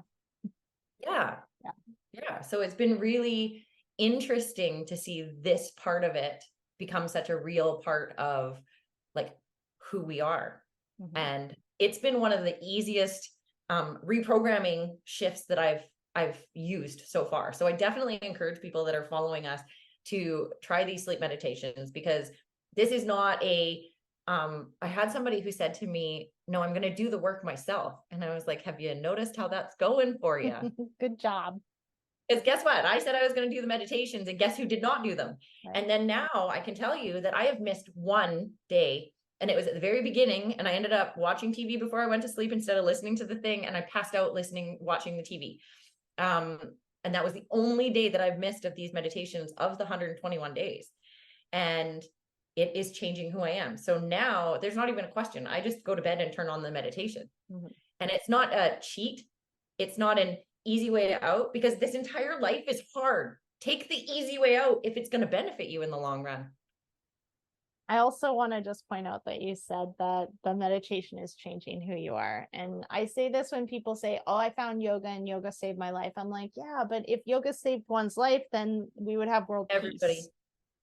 Yeah. Yeah. Yeah. So it's been really interesting to see this part of it become such a real part of like who we are. Mhm. And it's been one of the easiest reprogramming shifts that I've used so far. So I definitely encourage people that are following us to try these sleep meditations, because this is not I had somebody who said to me, no, I'm going to do the work myself. And I was like, have you noticed how that's going for you? Good job. Because guess what? I said I was going to do the meditations, and guess who did not do them? Right. And then now I can tell you that I have missed one day, and it was at the very beginning, and I ended up watching TV before I went to sleep instead of listening to the thing, and I passed out watching the TV. And that was the only day that I've missed of these meditations of the 121 days. And it is changing who I am. So now there's not even a question. I just go to bed and turn on the meditation. Mhm. And it's not a cheat. It's not an easy way out, because this entire life is hard. Take the easy way out if it's going to benefit you in the long run. I also want to just point out that you said that the meditation is changing who you are. And I say this when people say, oh, I found yoga and yoga saved my life. I'm like, yeah, but if yoga saved one's life, then we would have world Everybody. peace.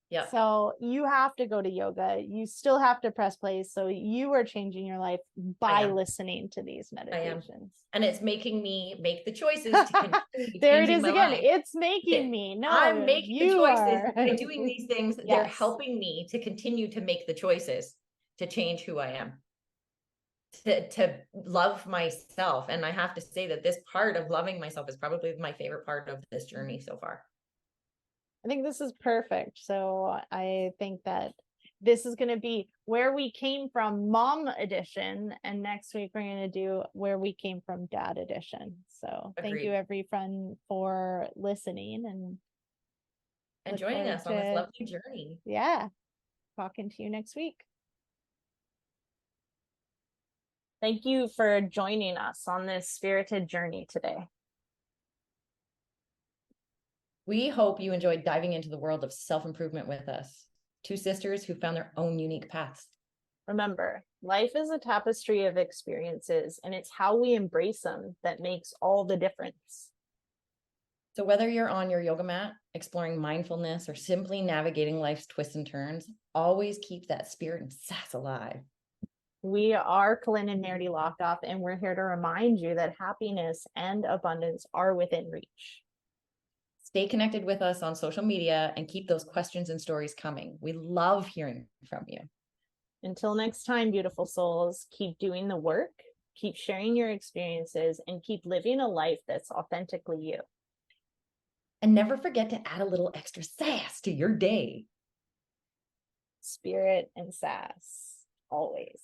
Yeah. So you have to go to yoga. You still have to press play. So you are changing your life by listening to these meditations. And it's making me make the choices to continue there it is again. life. It's making me. No, I'm making the choices are. by doing these things. Yes. They're helping me to continue to make the choices to change who I am, to love myself. And I have to say that this part of loving myself is probably my favorite part of this journey so far. I think this is perfect. So I think that this is going to be where we came from, mom edition. And next week, we're going to do where we came from, dad edition. So Agreed. Thank you, everyone, for listening and joining us on this lovely journey. Yeah. Talking to you next week. Thank you for joining us on this spirited journey today. We hope you enjoyed diving into the world of self-improvement with us. Two sisters who found their own unique paths. Remember, life is a tapestry of experiences, and it's how we embrace them that makes all the difference. So whether you're on your yoga mat, exploring mindfulness, or simply navigating life's twists and turns, always keep that spirit and sass alive. We are Colin and Nerdy Lockoff, and we're here to remind you that happiness and abundance are within reach. Stay connected with us on social media and keep those questions and stories coming. We love hearing from you. Until next time, beautiful souls, keep doing the work, keep sharing your experiences, and keep living a life that's authentically you. And never forget to add a little extra sass to your day. Spirit and sass, always.